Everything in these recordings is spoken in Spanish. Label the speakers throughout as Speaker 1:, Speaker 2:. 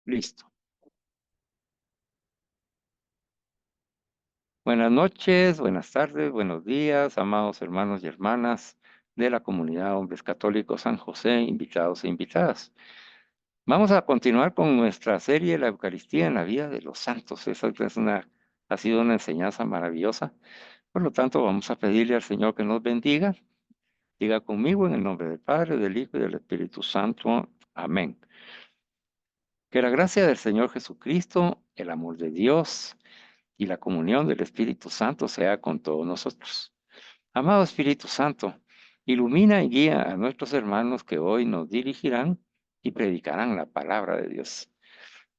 Speaker 1: Listo. Buenas noches, buenas tardes, buenos días, amados hermanos y hermanas de la comunidad Hombres Católicos San José, invitados e invitadas. Vamos a continuar con nuestra serie La Eucaristía en la vida de los santos. Ha sido una enseñanza maravillosa. Por lo tanto, vamos a pedirle al Señor que nos bendiga. Diga conmigo en el nombre del Padre, del Hijo y del Espíritu Santo. Amén. Que la gracia del Señor Jesucristo, el amor de Dios y la comunión del Espíritu Santo sea con todos nosotros. Amado Espíritu Santo, ilumina y guía a nuestros hermanos que hoy nos dirigirán y predicarán la palabra de Dios.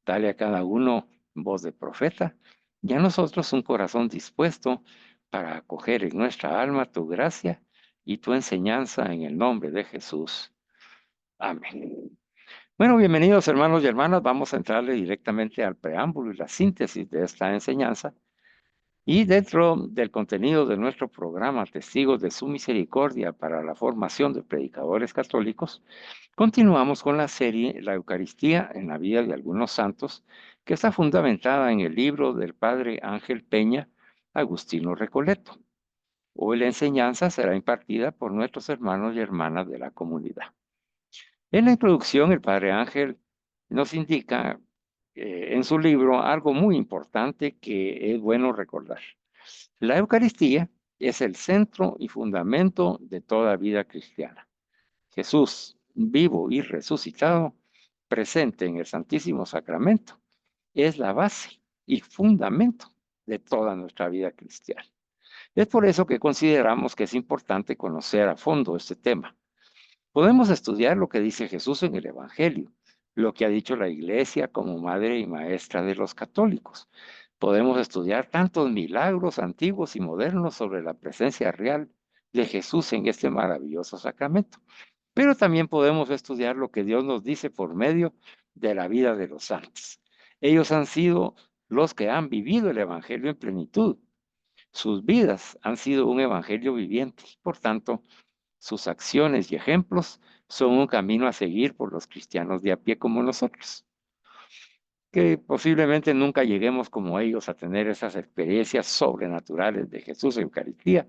Speaker 1: Dale a cada uno voz de profeta y a nosotros un corazón dispuesto para acoger en nuestra alma tu gracia y tu enseñanza en el nombre de Jesús. Amén. Bueno, bienvenidos hermanos y hermanas. Vamos a entrarle directamente al preámbulo y la síntesis de esta enseñanza. Y dentro del contenido de nuestro programa Testigos de su Misericordia para la formación de predicadores católicos, continuamos con la serie La Eucaristía en la vida de algunos santos, que está fundamentada en el libro del Padre Ángel Peña, Agustino Recoleto. Hoy la enseñanza será impartida por nuestros hermanos y hermanas de la comunidad. En la introducción, el Padre Ángel nos indica en su libro algo muy importante que es bueno recordar. La Eucaristía es el centro y fundamento de toda vida cristiana. Jesús, vivo y resucitado, presente en el Santísimo Sacramento, es la base y fundamento de toda nuestra vida cristiana. Es por eso que consideramos que es importante conocer a fondo este tema. Podemos estudiar lo que dice Jesús en el Evangelio, lo que ha dicho la Iglesia como madre y maestra de los católicos. Podemos estudiar tantos milagros antiguos y modernos sobre la presencia real de Jesús en este maravilloso sacramento. Pero también podemos estudiar lo que Dios nos dice por medio de la vida de los santos. Ellos han sido los que han vivido el Evangelio en plenitud. Sus vidas han sido un Evangelio viviente. Por tanto, sus acciones y ejemplos son un camino a seguir por los cristianos de a pie como nosotros, que posiblemente nunca lleguemos como ellos a tener esas experiencias sobrenaturales de Jesús en Eucaristía,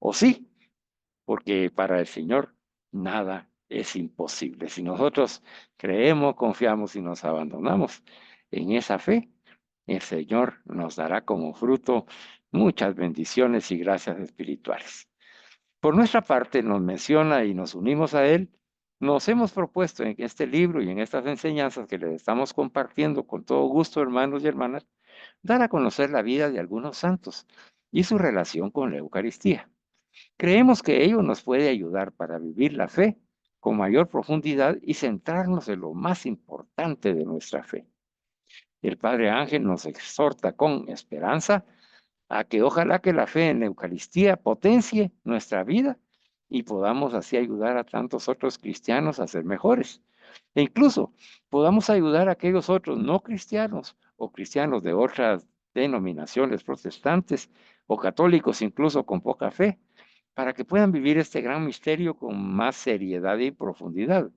Speaker 1: o sí, porque para el Señor nada es imposible. Si nosotros creemos, confiamos y nos abandonamos en esa fe, el Señor nos dará como fruto muchas bendiciones y gracias espirituales. Por nuestra parte, nos menciona y nos unimos a Él. Nos hemos propuesto en este libro y en estas enseñanzas que les estamos compartiendo con todo gusto, hermanos y hermanas, dar a conocer la vida de algunos santos y su relación con la Eucaristía. Creemos que ello nos puede ayudar para vivir la fe con mayor profundidad y centrarnos en lo más importante de nuestra fe. El Padre Ángel nos exhorta con esperanza a que ojalá que la fe en la Eucaristía potencie nuestra vida y podamos así ayudar a tantos otros cristianos a ser mejores. E incluso podamos ayudar a aquellos otros no cristianos o cristianos de otras denominaciones protestantes o católicos incluso con poca fe, para que puedan vivir este gran misterio con más seriedad y profundidad.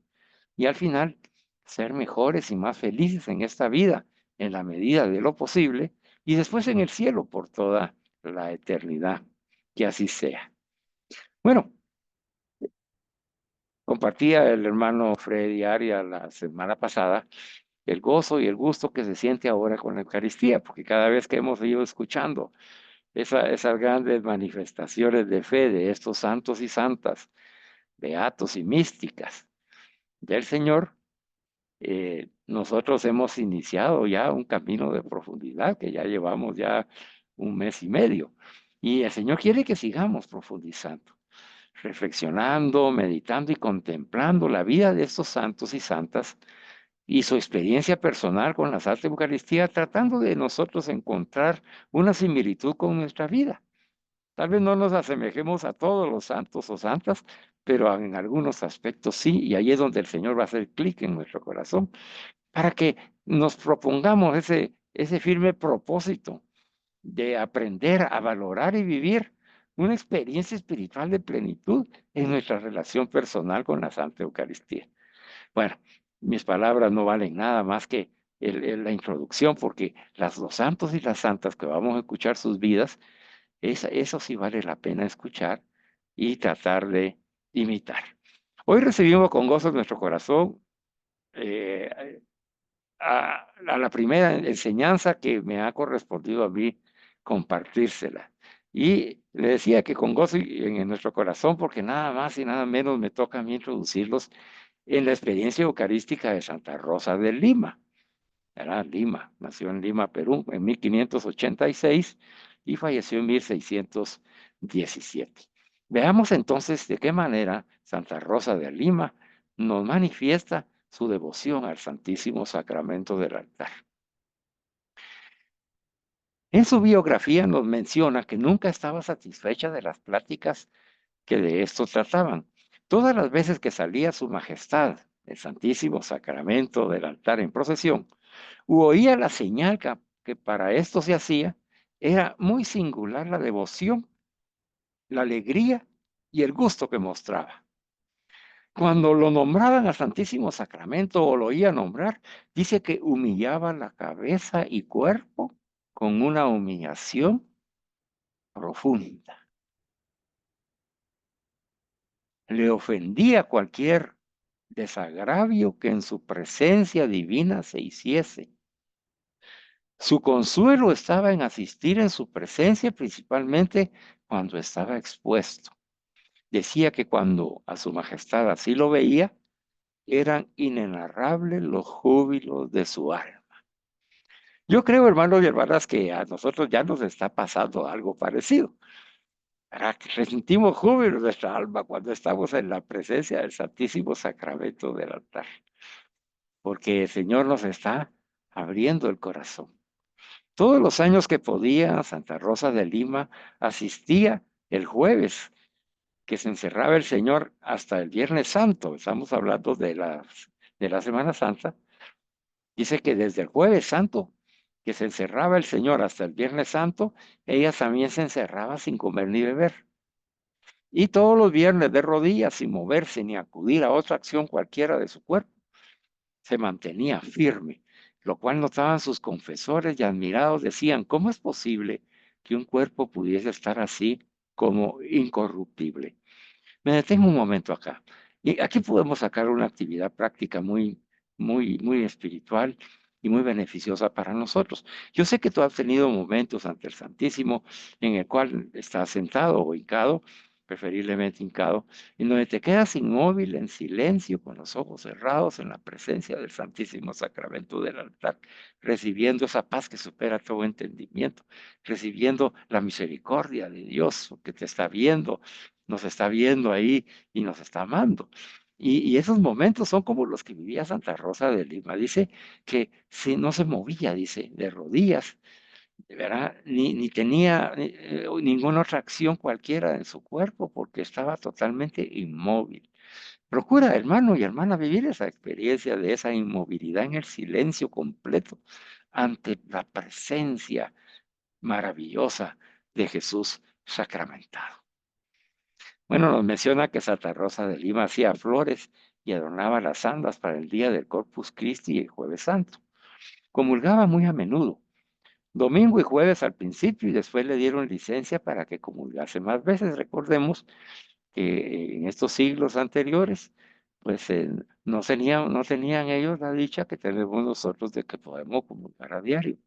Speaker 1: Y al final, ser mejores y más felices en esta vida, en la medida de lo posible, y después en el cielo por toda la eternidad. Que así sea. Bueno, compartía el hermano Freddy Aria la semana pasada el gozo y el gusto que se siente ahora con la Eucaristía, porque cada vez que hemos ido escuchando esas grandes manifestaciones de fe de estos santos y santas, beatos y místicas del Señor, nosotros hemos iniciado ya un camino de profundidad que ya llevamos ya un mes y medio. Y el Señor quiere que sigamos profundizando, reflexionando, meditando y contemplando la vida de estos santos y santas y su experiencia personal con la Santa Eucaristía, tratando de nosotros encontrar una similitud con nuestra vida. Tal vez no nos asemejemos a todos los santos o santas, pero en algunos aspectos sí, y ahí es donde el Señor va a hacer clic en nuestro corazón para que nos propongamos ese firme propósito de aprender a valorar y vivir una experiencia espiritual de plenitud en nuestra relación personal con la Santa Eucaristía. Bueno, mis palabras no valen nada más que la introducción, porque los santos y las santas que vamos a escuchar sus vidas, eso sí vale la pena escuchar y tratar de imitar. Hoy recibimos con gozo en nuestro corazón eh, a la primera enseñanza que me ha correspondido a mí compartírsela. Y le decía que con gozo en nuestro corazón, porque nada más y nada menos me toca a mí introducirlos en la experiencia eucarística de Santa Rosa de Lima. Era Lima, nació en Lima, Perú, en 1586 y falleció en 1617. Veamos entonces de qué manera Santa Rosa de Lima nos manifiesta su devoción al Santísimo Sacramento del altar. En su biografía nos menciona que nunca estaba satisfecha de las pláticas que de esto trataban. Todas las veces que salía su majestad, el Santísimo Sacramento del altar en procesión, u oía la señal que para esto se hacía, era muy singular la devoción, la alegría y el gusto que mostraba. Cuando lo nombraban al Santísimo Sacramento o lo oía nombrar, dice que humillaba la cabeza y cuerpo con una humillación profunda. Le ofendía cualquier desagravio que en su presencia divina se hiciese. Su consuelo estaba en asistir en su presencia, principalmente cuando estaba expuesto. Decía que cuando a su majestad así lo veía, eran inenarrables los júbilos de su alma. Yo creo, hermanos y hermanas, que a nosotros ya nos está pasando algo parecido. ¿Verdad? Que sentimos júbilo en nuestra alma cuando estamos en la presencia del Santísimo Sacramento del altar, porque el Señor nos está abriendo el corazón. Todos los años que podía, Santa Rosa de Lima asistía el jueves, que se encerraba el Señor hasta el Viernes Santo. Estamos hablando de la Semana Santa. Dice que desde el Jueves Santo, que se encerraba el Señor hasta el Viernes Santo, ella también se encerraba sin comer ni beber. Y todos los viernes de rodillas, sin moverse ni acudir a otra acción cualquiera de su cuerpo, se mantenía firme, lo cual notaban sus confesores y admirados decían, ¿cómo es posible que un cuerpo pudiese estar así como incorruptible? Me detengo un momento acá. Y aquí podemos sacar una actividad práctica muy espiritual y muy beneficiosa para nosotros. Yo sé que tú has tenido momentos ante el Santísimo en el cual estás sentado o hincado, preferiblemente hincado, en donde te quedas inmóvil, en silencio, con los ojos cerrados en la presencia del Santísimo Sacramento del altar, recibiendo esa paz que supera todo entendimiento, recibiendo la misericordia de Dios que te está viendo, nos está viendo ahí y nos está amando. Y esos momentos son como los que vivía Santa Rosa de Lima. Dice que si no se movía, dice, de rodillas, ¿verdad? Ni tenía ninguna otra acción cualquiera en su cuerpo porque estaba totalmente inmóvil. Procura, hermano y hermana, vivir esa experiencia de esa inmovilidad en el silencio completo ante la presencia maravillosa de Jesús sacramentado. Bueno, nos menciona que Santa Rosa de Lima hacía flores y adornaba las andas para el día del Corpus Christi y el Jueves Santo. Comulgaba muy a menudo, domingo y jueves al principio y después le dieron licencia para que comulgase más veces. Recordemos que en estos siglos anteriores, pues no tenían ellos la dicha que tenemos nosotros de que podemos comulgar a diario.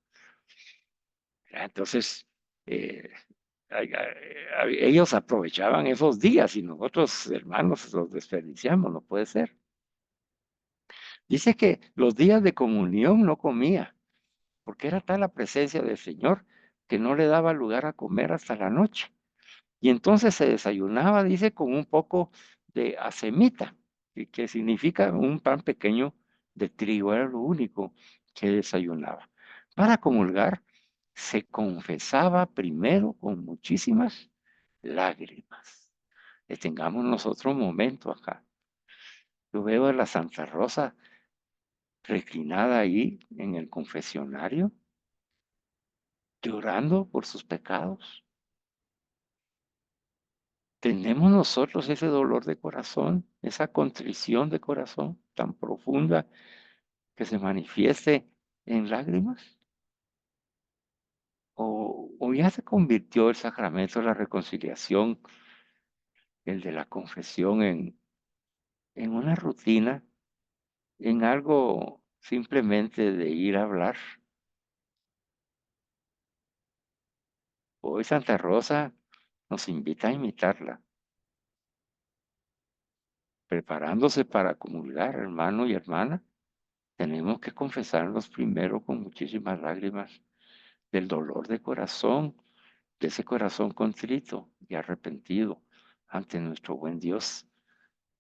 Speaker 1: Entonces, eh, ellos aprovechaban esos días y nosotros, hermanos, los desperdiciamos, no puede ser. Dice que los días de comunión no comía, porque era tal la presencia del Señor que no le daba lugar a comer hasta la noche. Y entonces se desayunaba, dice, con un poco de acemita, que significa un pan pequeño de trigo, era lo único que desayunaba. Para comulgar, se confesaba primero con muchísimas lágrimas. Detengamos nosotros un momento acá. Yo veo a la Santa Rosa reclinada ahí en el confesionario, llorando por sus pecados. ¿Tenemos nosotros ese dolor de corazón, esa contrición de corazón tan profunda que se manifieste en lágrimas? ¿O ya se convirtió el sacramento de la reconciliación, el de la confesión, en una rutina, en algo simplemente de ir a hablar? Hoy Santa Rosa nos invita a imitarla, preparándose para comulgar, hermano y hermana. Tenemos que confesarnos primero con muchísimas lágrimas del dolor de corazón, de ese corazón contrito y arrepentido ante nuestro buen Dios,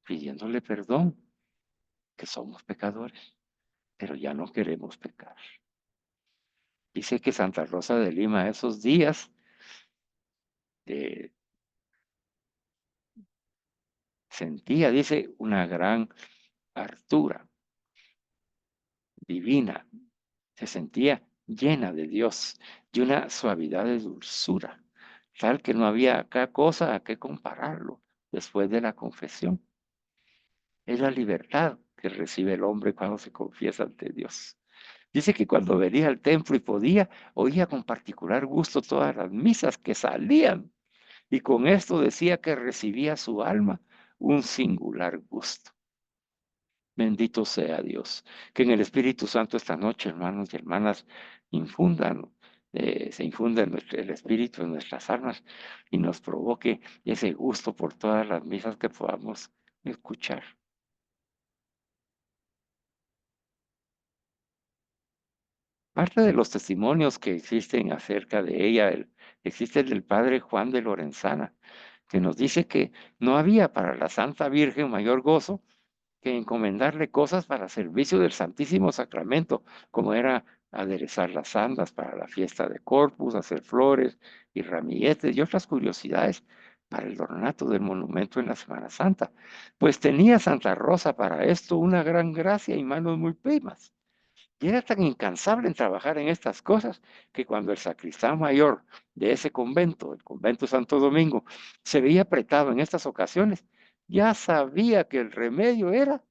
Speaker 1: pidiéndole perdón, que somos pecadores, pero ya no queremos pecar. Dice que Santa Rosa de Lima esos días sentía, dice, una gran hartura divina, se sentía llena de Dios, de una suavidad de dulzura, tal que no había acá cosa a qué compararlo después de la confesión. Es la libertad que recibe el hombre cuando se confiesa ante Dios. Dice que cuando venía al templo y podía, oía con particular gusto todas las misas que salían, y con esto decía que recibía su alma un singular gusto. Bendito sea Dios. Que en el Espíritu Santo esta noche, hermanos y hermanas, infundan, se infunda el Espíritu en nuestras almas y nos provoque ese gusto por todas las misas que podamos escuchar. Parte de los testimonios que existen acerca de ella, existe el del padre Juan de Lorenzana, que nos dice que no había para la Santa Virgen mayor gozo que encomendarle cosas para servicio del Santísimo Sacramento, como era aderezar las andas para la fiesta de Corpus, hacer flores y ramilletes y otras curiosidades para el ornato del monumento en la Semana Santa. Pues tenía Santa Rosa para esto una gran gracia y manos muy primas. Y era tan incansable en trabajar en estas cosas que cuando el sacristán mayor de ese convento, el convento Santo Domingo, se veía apretado en estas ocasiones, ya sabía que el remedio era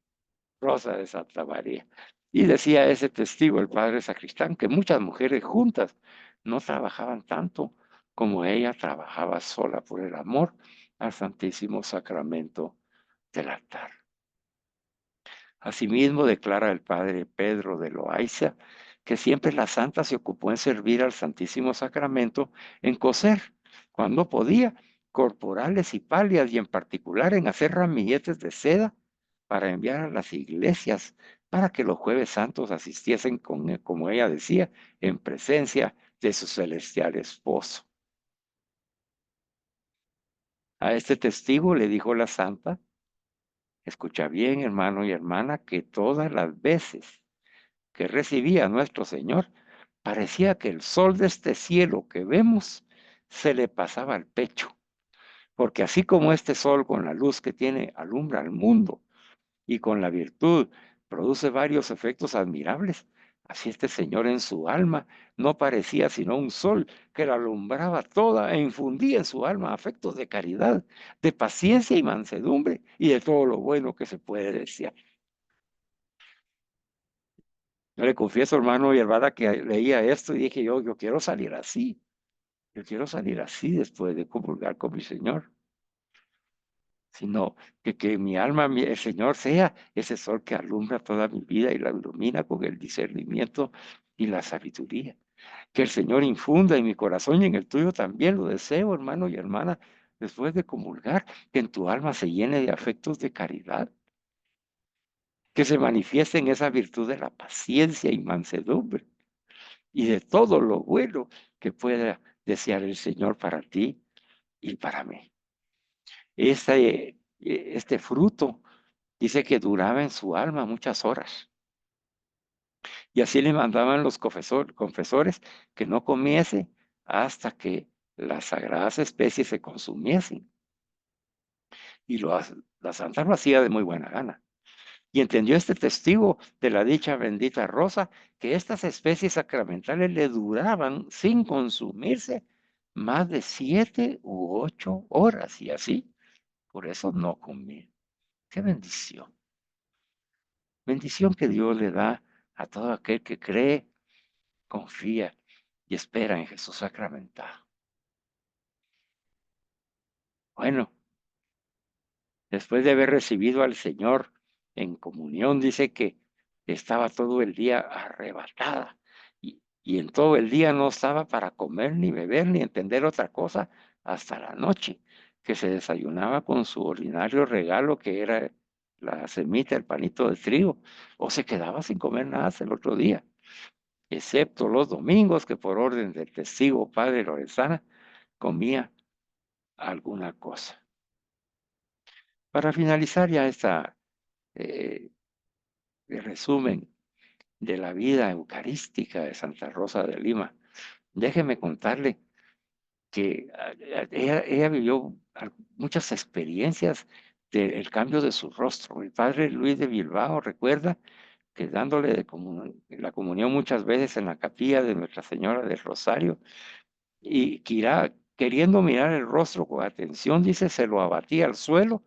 Speaker 1: Rosa de Santa María. Y decía ese testigo, el padre sacristán, que muchas mujeres juntas no trabajaban tanto como ella trabajaba sola por el amor al Santísimo Sacramento del altar. Asimismo, declara el padre Pedro de Loaiza que siempre la santa se ocupó en servir al Santísimo Sacramento, en coser, cuando podía, corporales y palias, y en particular en hacer ramilletes de seda para enviar a las iglesias, para que los jueves santos asistiesen, como ella decía, en presencia de su celestial esposo. A este testigo le dijo la santa: escucha bien, hermano y hermana, que todas las veces que recibía nuestro Señor, parecía que el sol de este cielo que vemos se le pasaba al pecho, porque así como este sol con la luz que tiene alumbra al mundo y con la virtud produce varios efectos admirables, así este Señor en su alma no parecía sino un sol que la alumbraba toda e infundía en su alma afectos de caridad, de paciencia y mansedumbre y de todo lo bueno que se puede desear. Yo le confieso, hermano y hermana, que leía esto y dije yo quiero salir así. Yo quiero salir así después de comulgar con mi Señor. Sino que mi alma, el Señor sea ese sol que alumbra toda mi vida y la ilumina con el discernimiento y la sabiduría. Que el Señor infunda en mi corazón y en el tuyo también, lo deseo, hermano y hermana, después de comulgar, que en tu alma se llene de afectos de caridad, que se manifieste en esa virtud de la paciencia y mansedumbre y de todo lo bueno que pueda desear el Señor para ti y para mí. Este fruto dice que duraba en su alma muchas horas. Y así le mandaban los confesores que no comiese hasta que las sagradas especies se consumiesen. Y la santa lo hacía de muy buena gana. Y entendió este testigo de la dicha bendita Rosa que estas especies sacramentales le duraban sin consumirse más de 7 u 8 horas y así. Por eso no comía. Qué bendición. Bendición que Dios le da a todo aquel que cree confía y espera en Jesús sacramentado. Bueno, después de haber recibido al Señor en comunión, dice que estaba todo el día arrebatada y en todo el día no estaba para comer, ni beber, ni entender otra cosa hasta la noche, que se desayunaba con su ordinario regalo que era la semita, el panito de trigo, o se quedaba sin comer nada hasta el otro día, excepto los domingos que por orden del testigo padre Lorenzana comía alguna cosa. Para finalizar ya esta eh, resumen de la vida eucarística de Santa Rosa de Lima, déjeme contarle que ella vivió muchas experiencias del cambio de su rostro. El padre Luis de Bilbao recuerda que dándole la comunión muchas veces en la capilla de Nuestra Señora del Rosario, y Quirá, queriendo mirar el rostro con atención, dice, se lo abatía al suelo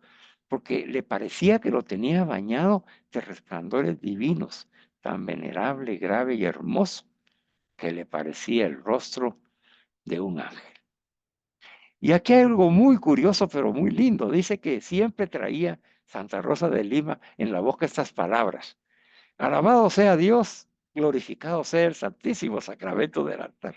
Speaker 1: porque le parecía que lo tenía bañado de resplandores divinos, tan venerable, grave y hermoso, que le parecía el rostro de un ángel. Y aquí hay algo muy curioso, pero muy lindo. Dice que siempre traía Santa Rosa de Lima en la boca estas palabras: alabado sea Dios, glorificado sea el Santísimo Sacramento del altar,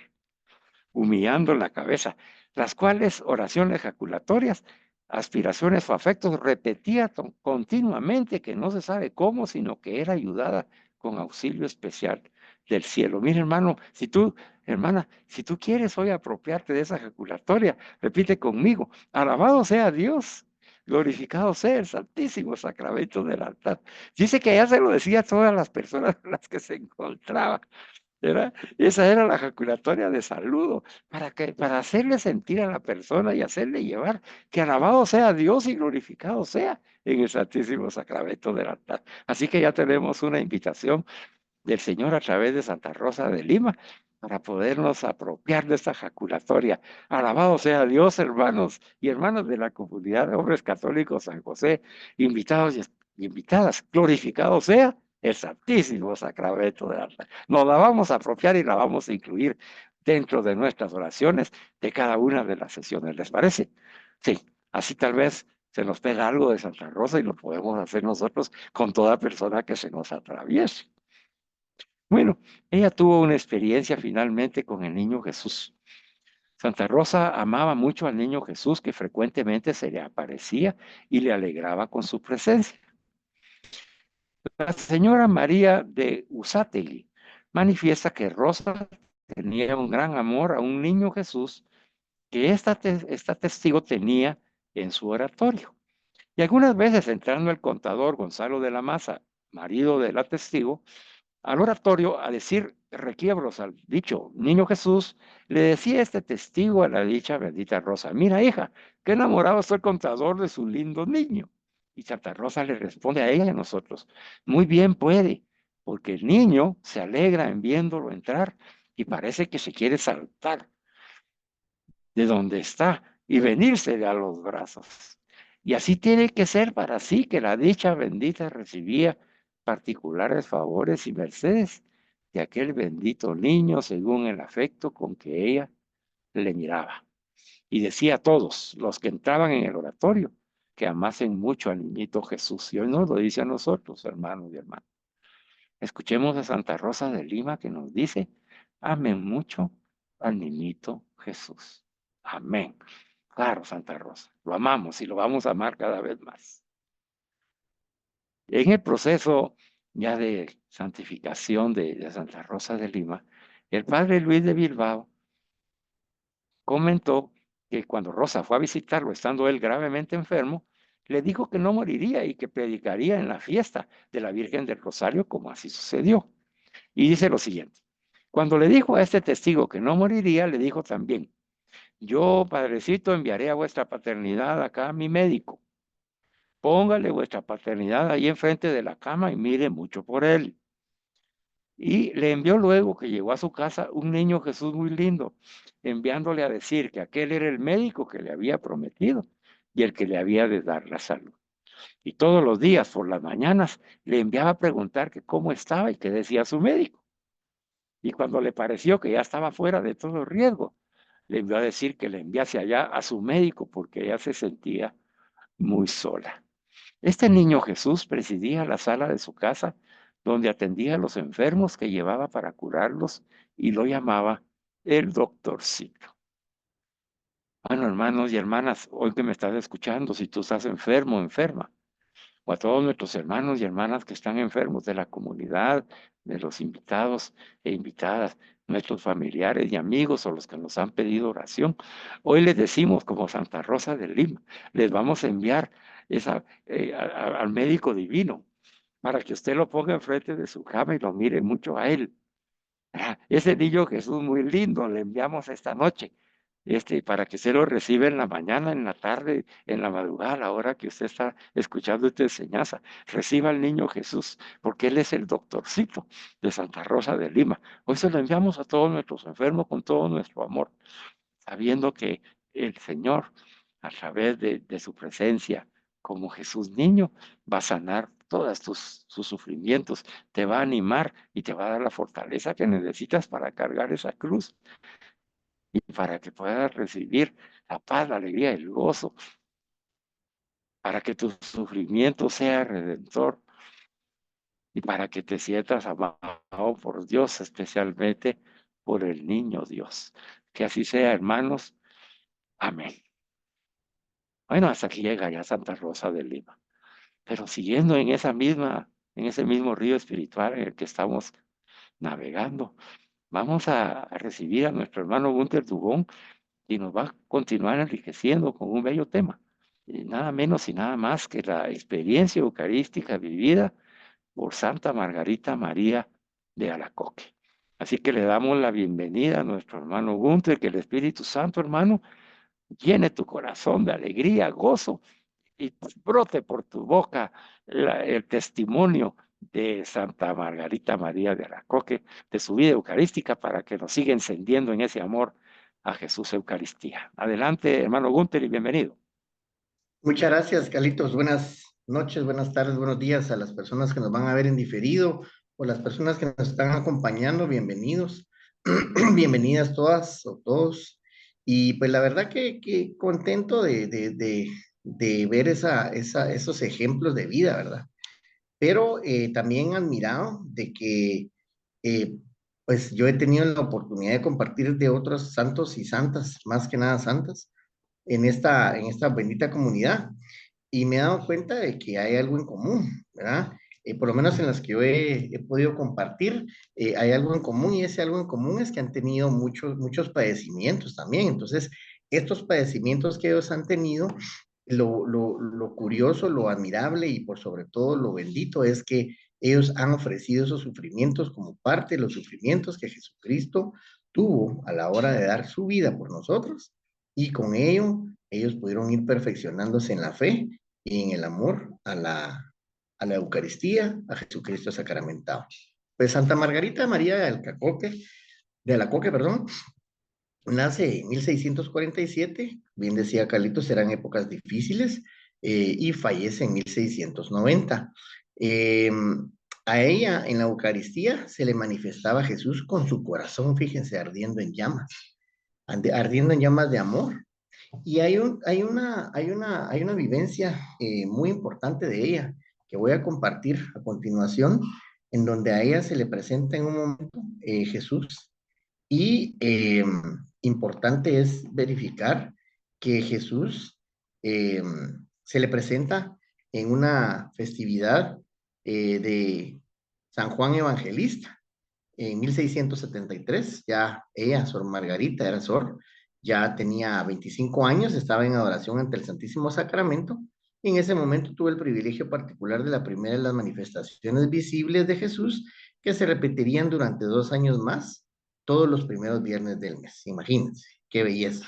Speaker 1: humillando la cabeza, las cuales oraciones ejaculatorias, aspiraciones o afectos repetía continuamente, que no se sabe cómo, sino que era ayudada con auxilio especial del cielo. Mira, hermano, si tú, hermana, si tú quieres hoy apropiarte de esa ejaculatoria, repite conmigo: alabado sea Dios, glorificado sea el Santísimo Sacramento del altar. Dice que ya se lo decía a todas las personas con las que se encontraba. Esa era la ejaculatoria de saludo, para hacerle sentir a la persona y hacerle llevar que alabado sea Dios y glorificado sea en el Santísimo Sacramento del altar. Así que ya tenemos una invitación del Señor a través de Santa Rosa de Lima para podernos apropiar de esta ejaculatoria. Alabado sea Dios, hermanos y hermanas de la comunidad de hombres católicos San José, invitados y invitadas. Glorificado sea el Santísimo Sacramento del altar. Nos la vamos a apropiar y la vamos a incluir dentro de nuestras oraciones de cada una de las sesiones. ¿Les parece? Sí, así tal vez se nos pega algo de Santa Rosa y lo podemos hacer nosotros con toda persona que se nos atraviese. Bueno, ella tuvo una experiencia finalmente con el niño Jesús. Santa Rosa amaba mucho al niño Jesús, que frecuentemente se le aparecía y le alegraba con su presencia. La señora María de Usátegui manifiesta que Rosa tenía un gran amor a un niño Jesús que esta testigo tenía en su oratorio. Y algunas veces, entrando el contador Gonzalo de la Maza, marido de la testigo, al oratorio a decir requiebros al dicho niño Jesús, le decía este testigo a la dicha bendita Rosa: mira, hija, qué enamorado está el contador de su lindo niño. Y Santa Rosa le responde a ella y a nosotros: muy bien puede, porque el niño se alegra en viéndolo entrar y parece que se quiere saltar de donde está y venirse a los brazos. Y así tiene que ser para sí, que la dicha bendita recibía particulares favores y mercedes de aquel bendito niño según el afecto con que ella le miraba. Y decía a todos los que entraban en el oratorio que amasen mucho al niñito Jesús. Y hoy nos lo dice a nosotros, hermanos y hermanas. Escuchemos a Santa Rosa de Lima, que nos dice: amen mucho al niñito Jesús. Amén. Claro, Santa Rosa, lo amamos y lo vamos a amar cada vez más. En el proceso ya de santificación de Santa Rosa de Lima, el padre Luis de Bilbao comentó que cuando Rosa fue a visitarlo, estando él gravemente enfermo, le dijo que no moriría y que predicaría en la fiesta de la Virgen del Rosario, como así sucedió. Y dice lo siguiente: cuando le dijo a este testigo que no moriría, le dijo también: yo, padrecito, enviaré a vuestra paternidad acá a mi médico. Póngale vuestra paternidad ahí enfrente de la cama y mire mucho por él. Y le envió luego, que llegó a su casa, un niño Jesús muy lindo, enviándole a decir que aquel era el médico que le había prometido y el que le había de dar la salud. Y todos los días, por las mañanas, le enviaba a preguntar que cómo estaba y qué decía su médico. Y cuando le pareció que ya estaba fuera de todo riesgo, le envió a decir que le enviase allá a su médico porque ella se sentía muy sola. Este niño Jesús presidía la sala de su casa donde atendía a los enfermos que llevaba para curarlos y lo llamaba el doctorcito. Bueno, hermanos y hermanas, hoy que me estás escuchando, si tú estás enfermo o enferma, o a todos nuestros hermanos y hermanas que están enfermos de la comunidad, de los invitados e invitadas, nuestros familiares y amigos o los que nos han pedido oración. Hoy les decimos como Santa Rosa de Lima, les vamos a enviar al médico divino para que usted lo ponga enfrente de su cama y lo mire mucho a él. Ese niño Jesús muy lindo le enviamos esta noche, para que se lo reciba en la mañana, en la tarde, en la madrugada, a la hora que usted está escuchando esta enseñanza. Reciba al niño Jesús, porque él es el doctorcito de Santa Rosa de Lima. Hoy se lo enviamos a todos nuestros enfermos con todo nuestro amor, sabiendo que el Señor, a través de su presencia, como Jesús niño, va a sanar todos sus sufrimientos, te va a animar y te va a dar la fortaleza que necesitas para cargar esa cruz y para que puedas recibir la paz, la alegría, el gozo, para que tu sufrimiento sea redentor y para que te sientas amado por Dios, especialmente por el niño Dios. Que así sea, hermanos. Amén. Bueno, hasta aquí llega ya Santa Rosa de Lima. Pero siguiendo en ese mismo río espiritual en el que estamos navegando, vamos a recibir a nuestro hermano Gunther Dugón y nos va a continuar enriqueciendo con un bello tema. Y nada menos y nada más que la experiencia eucarística vivida por Santa Margarita María de Alacoque. Así que le damos la bienvenida a nuestro hermano Gunther, que el Espíritu Santo, hermano, llene tu corazón de alegría, gozo y brote por tu boca el testimonio de Santa Margarita María de Alacoque, de su vida eucarística, para que nos siga encendiendo en ese amor a Jesús Eucaristía. Adelante, hermano Gunther, y bienvenido.
Speaker 2: Muchas gracias, Carlitos. Buenas noches, buenas tardes, buenos días a las personas que nos van a ver en diferido o las personas que nos están acompañando. Bienvenidos, bienvenidas todas o todos. Y pues la verdad que contento de ver esos ejemplos de vida, ¿verdad? Pero también admirado de que eh, pues yo he tenido la oportunidad de compartir de otros santos y santas, más que nada santas, en esta bendita comunidad y me he dado cuenta de que hay algo en común, ¿verdad? Por lo menos en las que yo he podido compartir, hay algo en común y ese algo en común es que han tenido muchos padecimientos también. Entonces, estos padecimientos que ellos han tenido, lo curioso, lo admirable y por sobre todo lo bendito es que ellos han ofrecido esos sufrimientos como parte de los sufrimientos que Jesucristo tuvo a la hora de dar su vida por nosotros y con ello ellos pudieron ir perfeccionándose en la fe y en el amor a la Eucaristía, a Jesucristo sacramentado. Pues Santa Margarita María de Alacoque, perdón, nace en 1647, bien decía Carlitos, eran épocas difíciles, y fallece en 1690. Eh, a ella en la Eucaristía se le manifestaba Jesús con su corazón, fíjense, ardiendo en llamas, ardiendo en llamas de amor. Y hay una vivencia muy importante de ella que voy a compartir a continuación, en donde a ella se le presenta en un momento Jesús y importante es verificar que Jesús eh, se le presenta en una festividad de San Juan Evangelista en 1673, ya ella, Sor Margarita, era Sor, ya tenía 25 años, estaba en adoración ante el Santísimo Sacramento, y en ese momento tuvo el privilegio particular de la primera de las manifestaciones visibles de Jesús, que se repetirían durante 2 años más, todos los primeros viernes del mes. Imagínense, qué belleza.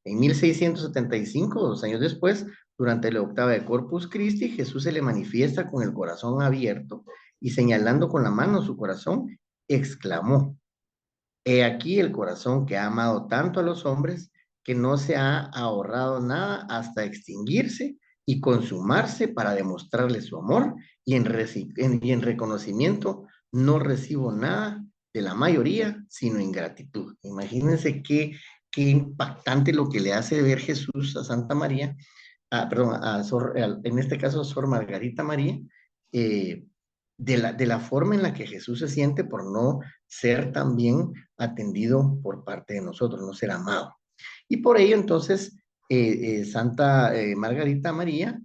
Speaker 2: En 1675, 2 años después, durante la octava de Corpus Christi, Jesús se le manifiesta con el corazón abierto y señalando con la mano su corazón, exclamó: He aquí el corazón que ha amado tanto a los hombres que no se ha ahorrado nada hasta extinguirse y consumarse para demostrarle su amor y en reconocimiento no recibo nada de la mayoría, sino ingratitud. Imagínense qué impactante lo que le hace ver Jesús a Santa María, perdón, en este caso Sor Margarita María, eh, de la forma en la que Jesús se siente por no ser también atendido por parte de nosotros, no ser amado. Y por ello, entonces, Santa Margarita María,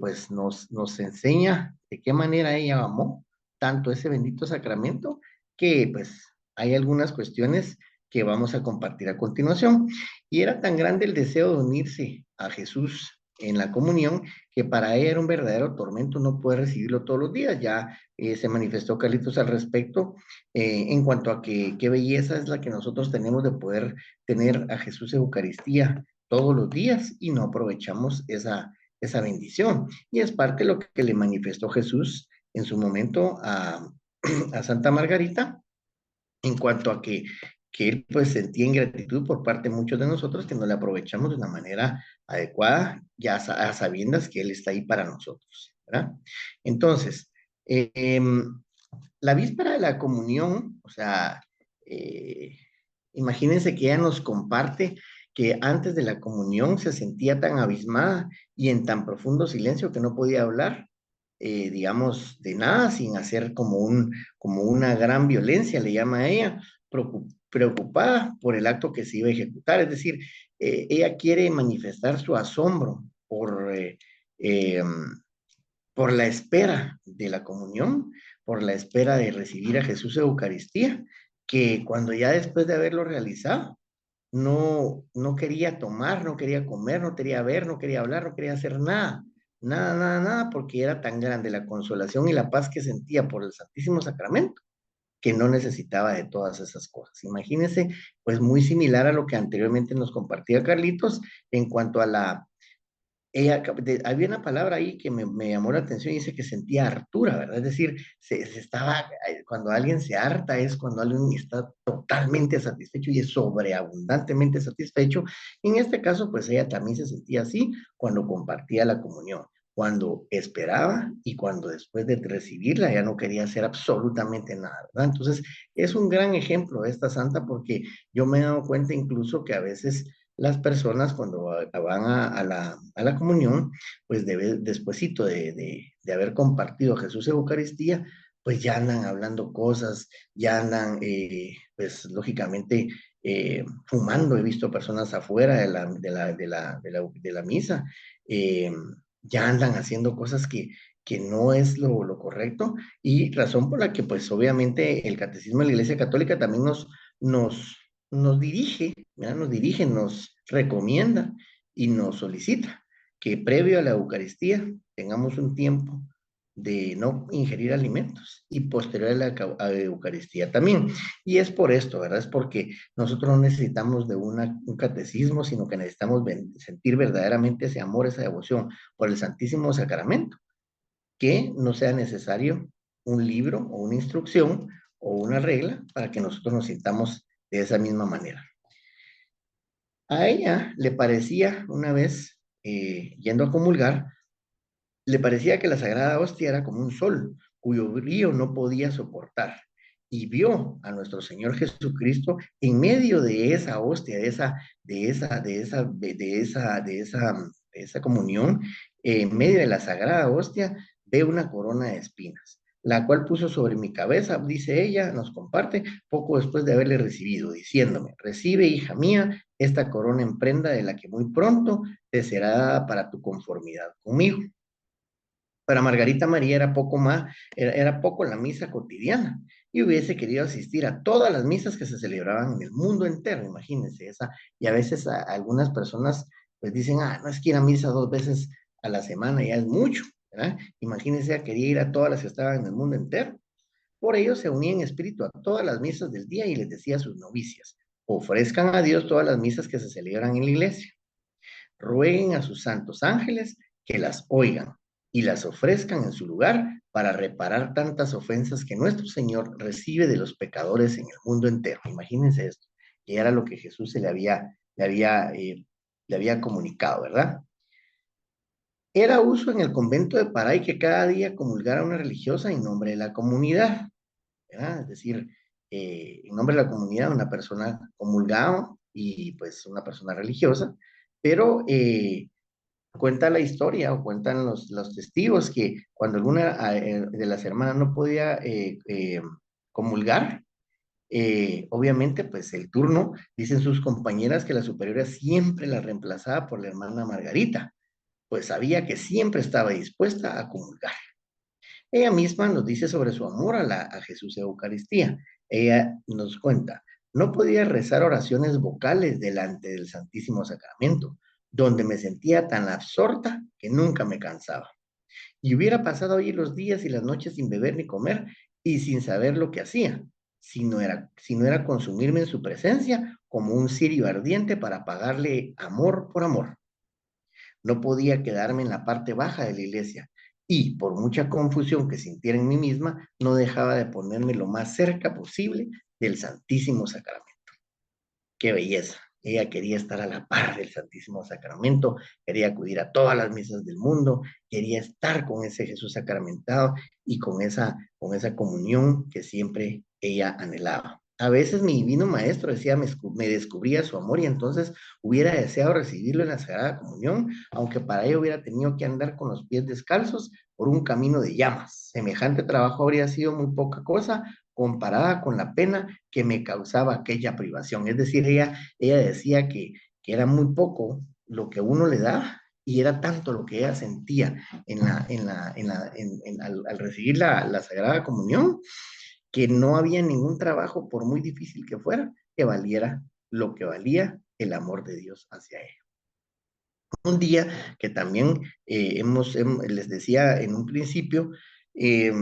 Speaker 2: pues nos enseña de qué manera ella amó tanto ese bendito sacramento, que pues hay algunas cuestiones que vamos a compartir a continuación. Y era tan grande el deseo de unirse a Jesús en la comunión, que para ella era un verdadero tormento no poder recibirlo todos los días. Ya se manifestó Carlitos al respecto, en cuanto a que qué belleza es la que nosotros tenemos de poder tener a Jesús Eucaristía todos los días y no aprovechamos esa bendición. Y es parte de lo que le manifestó Jesús en su momento a Santa Margarita, en cuanto a que él pues sentía ingratitud por parte de muchos de nosotros que no le aprovechamos de una manera adecuada, ya a sabiendas que él está ahí para nosotros, ¿verdad? Entonces, eh, la víspera de la comunión, o sea, eh, imagínense que ella nos comparte que antes de la comunión se sentía tan abismada y en tan profundo silencio que no podía hablar, digamos, de nada, sin hacer como una gran violencia, le llama a ella, preocupada por el acto que se iba a ejecutar. Es decir, ella quiere manifestar su asombro eh, por la espera de la comunión, por la espera de recibir a Jesús Eucaristía, que cuando ya después de haberlo realizado, no quería tomar, no quería comer, no quería ver, no quería hablar, no quería hacer nada, nada, nada, nada, porque era tan grande la consolación y la paz que sentía por el Santísimo Sacramento, que no necesitaba de todas esas cosas. Imagínense, pues muy similar a lo que anteriormente nos compartía Carlitos en cuanto a había una palabra ahí que me llamó la atención y dice que sentía hartura, ¿verdad? Es decir, cuando alguien se harta es cuando alguien está totalmente satisfecho y es sobreabundantemente satisfecho. En este caso, pues ella también se sentía así cuando compartía la comunión, cuando esperaba y cuando después de recibirla ya no quería hacer absolutamente nada, ¿verdad? Entonces, es un gran ejemplo esta santa porque yo me he dado cuenta incluso que a veces las personas cuando van a la comunión, pues despuesito de haber compartido Jesús Eucaristía, pues ya andan hablando cosas, ya andan, pues lógicamente, fumando. He visto personas afuera de la misa, eh, ya andan haciendo cosas que no es lo correcto y razón por la que pues obviamente el catecismo de la Iglesia Católica también nos, nos dirige, ¿verdad? Nos dirige, nos recomienda y nos solicita que previo a la Eucaristía tengamos un tiempo de no ingerir alimentos y posterior a la Eucaristía también. Y es por esto, ¿verdad? Es porque nosotros no necesitamos de un catecismo, sino que necesitamos sentir verdaderamente ese amor, esa devoción por el Santísimo Sacramento, que no sea necesario un libro o una instrucción o una regla para que nosotros nos sintamos de esa misma manera. A ella le parecía una vez, yendo a comulgar, le parecía que la Sagrada Hostia era como un sol, cuyo brillo no podía soportar. Y vio a nuestro Señor Jesucristo en medio de esa hostia, de esa comunión, en medio de la Sagrada Hostia, ve una corona de espinas, la cual puso sobre mi cabeza, dice ella, nos comparte, poco después de haberle recibido, diciéndome, recibe, hija mía, esta corona en prenda de la que muy pronto te será dada para tu conformidad conmigo. Para Margarita María era poco más, era poco la misa cotidiana y hubiese querido asistir a todas las misas que se celebraban en el mundo entero, imagínense esa. Y a veces algunas personas pues dicen, no es que ir a misa 2 veces a la semana ya es mucho, ¿verdad? Imagínense, quería ir a todas las que estaban en el mundo entero. Por ello se unía en espíritu a todas las misas del día y les decía a sus novicias, ofrezcan a Dios todas las misas que se celebran en la iglesia, rueguen a sus santos ángeles que las oigan y las ofrezcan en su lugar para reparar tantas ofensas que nuestro Señor recibe de los pecadores en el mundo entero. Imagínense esto, que era lo que Jesús le había comunicado, ¿verdad? Era uso en el convento de Paray que cada día comulgara una religiosa en nombre de la comunidad, ¿verdad? Es decir, en nombre de la comunidad, una persona comulgada y pues una persona religiosa, pero cuenta la historia o cuentan los testigos que cuando alguna de las hermanas no podía comulgar, obviamente, pues el turno, dicen sus compañeras que la superiora siempre la reemplazaba por la hermana Margarita, pues sabía que siempre estaba dispuesta a comulgar. Ella misma nos dice sobre su amor a Jesús Eucaristía. Ella nos cuenta, no podía rezar oraciones vocales delante del Santísimo Sacramento, donde me sentía tan absorta que nunca me cansaba. Y hubiera pasado ahí los días y las noches sin beber ni comer y sin saber lo que hacía, si no era consumirme en su presencia como un cirio ardiente para pagarle amor por amor. No podía quedarme en la parte baja de la iglesia y, por mucha confusión que sintiera en mí misma, no dejaba de ponerme lo más cerca posible del Santísimo Sacramento. ¡Qué belleza! Ella quería estar a la par del Santísimo Sacramento, quería acudir a todas las misas del mundo, quería estar con ese Jesús sacramentado y con esa comunión que siempre ella anhelaba. A veces mi divino maestro decía, me descubría su amor y entonces hubiera deseado recibirlo en la Sagrada Comunión, aunque para ello hubiera tenido que andar con los pies descalzos por un camino de llamas. Semejante trabajo habría sido muy poca cosa comparada con la pena que me causaba aquella privación. Es decir, ella decía que era muy poco lo que uno le da y era tanto lo que ella sentía al recibir la Sagrada Comunión, que no había ningún trabajo, por muy difícil que fuera, que valiera lo que valía el amor de Dios hacia ella. Un día que también les decía en un principio, eh,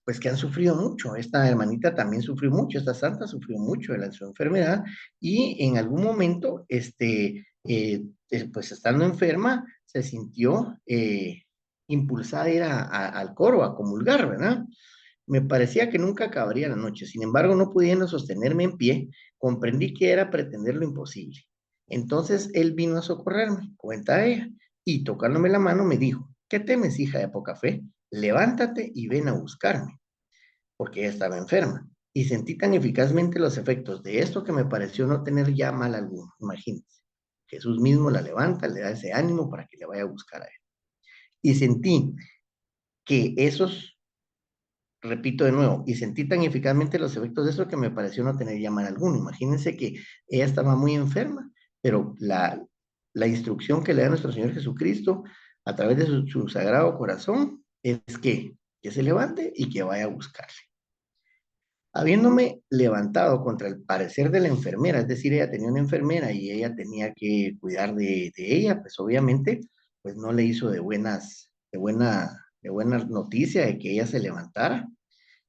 Speaker 2: pues que han sufrido mucho. Esta hermanita también sufrió mucho, esta santa sufrió mucho de su enfermedad y en algún momento, pues estando enferma, se sintió impulsada a ir al coro, a comulgar, ¿verdad? Me parecía que nunca acabaría la noche. Sin embargo, no pudiendo sostenerme en pie, comprendí que era pretender lo imposible. Entonces él vino a socorrerme, cuenta ella, y tocándome la mano me dijo, ¿qué temes, hija de poca fe? Levántate y ven a buscarme, porque ella estaba enferma. Y sentí tan eficazmente los efectos de esto que me pareció no tener ya mal alguno. Imagínense. Jesús mismo la levanta, le da ese ánimo para que le vaya a buscar a él. Y sentí que esos, repito de nuevo, y sentí tan eficazmente los efectos de eso que me pareció no tener ya mal alguno. Imagínense que ella estaba muy enferma, pero la instrucción que le da nuestro Señor Jesucristo a través de su sagrado corazón es que se levante y que vaya a buscarle. Habiéndome levantado contra el parecer de la enfermera, es decir, ella tenía una enfermera y ella tenía que cuidar de ella, pues obviamente, pues no le hizo de buena noticia de que ella se levantara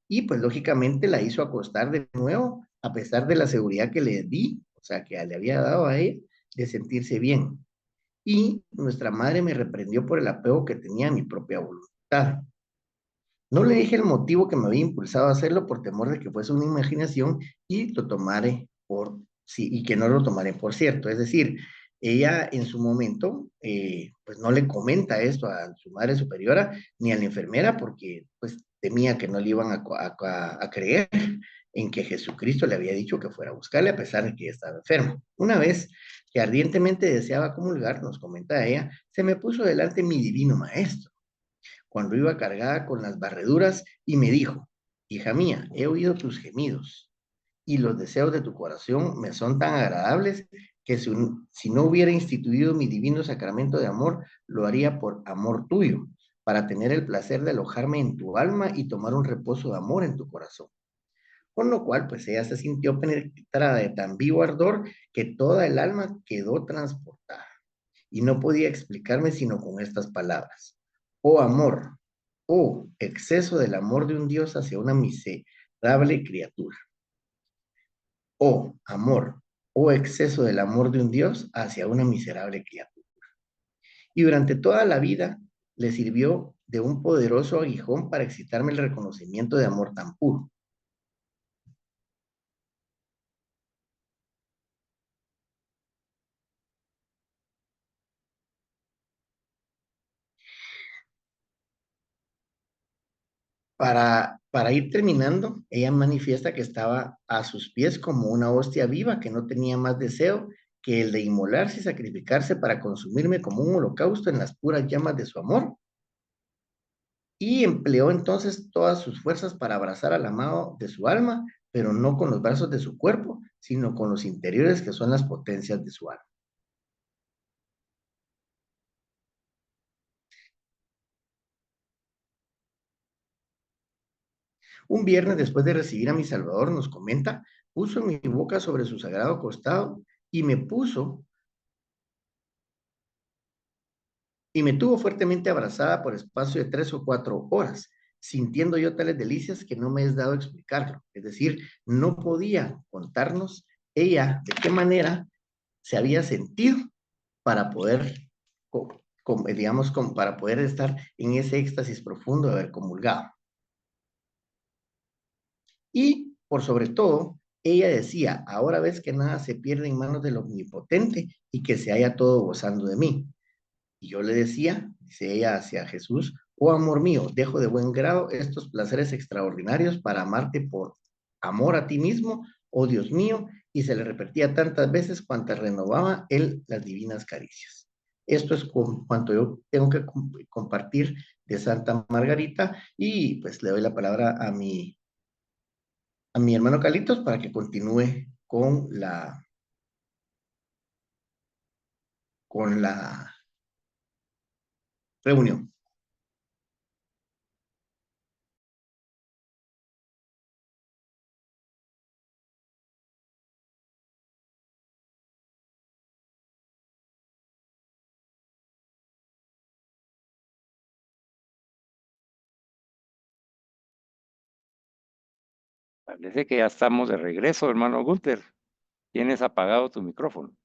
Speaker 2: y pues lógicamente la hizo acostar de nuevo, a pesar de la seguridad que le di, o sea, que le había dado a él, de sentirse bien. Y nuestra madre me reprendió por el apego que tenía a mi propia voluntad. No le dije el motivo que me había impulsado a hacerlo por temor de que fuese una imaginación y lo tomare por sí, y que no lo tomaré por cierto. Es decir, ella en su momento, pues no le comenta esto a su madre superiora ni a la enfermera porque pues temía que no le iban a creer en que Jesucristo le había dicho que fuera a buscarle a pesar de que ella estaba enferma. Una vez que ardientemente deseaba comulgar, nos comenta ella, se me puso delante mi divino maestro cuando iba cargada con las barreduras y me dijo, hija mía, he oído tus gemidos y los deseos de tu corazón me son tan agradables que si no hubiera instituido mi divino sacramento de amor, lo haría por amor tuyo, para tener el placer de alojarme en tu alma y tomar un reposo de amor en tu corazón. Con lo cual, pues ella se sintió penetrada de tan vivo ardor que toda el alma quedó transportada y no podía explicarme sino con estas palabras. Oh amor, oh exceso del amor de un Dios hacia una miserable criatura. Oh amor, oh exceso del amor de un Dios hacia una miserable criatura. Y durante toda la vida le sirvió de un poderoso aguijón para excitarme el reconocimiento de amor tan puro. Para ir terminando, ella manifiesta que estaba a sus pies como una hostia viva, que no tenía más deseo que el de inmolarse y sacrificarse para consumirme como un holocausto en las puras llamas de su amor. Y empleó entonces todas sus fuerzas para abrazar al amado de su alma, pero no con los brazos de su cuerpo, sino con los interiores que son las potencias de su alma. Un viernes después de recibir a mi Salvador, nos comenta, puso mi boca sobre su sagrado costado y me tuvo fuertemente abrazada por espacio de 3 o 4 horas, sintiendo yo tales delicias que no me es dado explicarlo. Es decir, no podía contarnos ella de qué manera se había sentido para poder, digamos, para poder estar en ese éxtasis profundo de haber comulgado. Y, por sobre todo, ella decía, ahora ves que nada se pierde en manos del Omnipotente y que se haya todo gozando de mí. Y yo le decía, dice ella hacia Jesús, oh amor mío, dejo de buen grado estos placeres extraordinarios para amarte por amor a ti mismo, oh Dios mío, y se le repetía tantas veces cuantas renovaba él las divinas caricias. Esto es cuanto yo tengo que compartir de Santa Margarita y pues le doy la palabra a mi hermano Carlitos para que continúe con la reunión.
Speaker 1: Parece que ya estamos de regreso, hermano Gunther. Tienes apagado tu micrófono.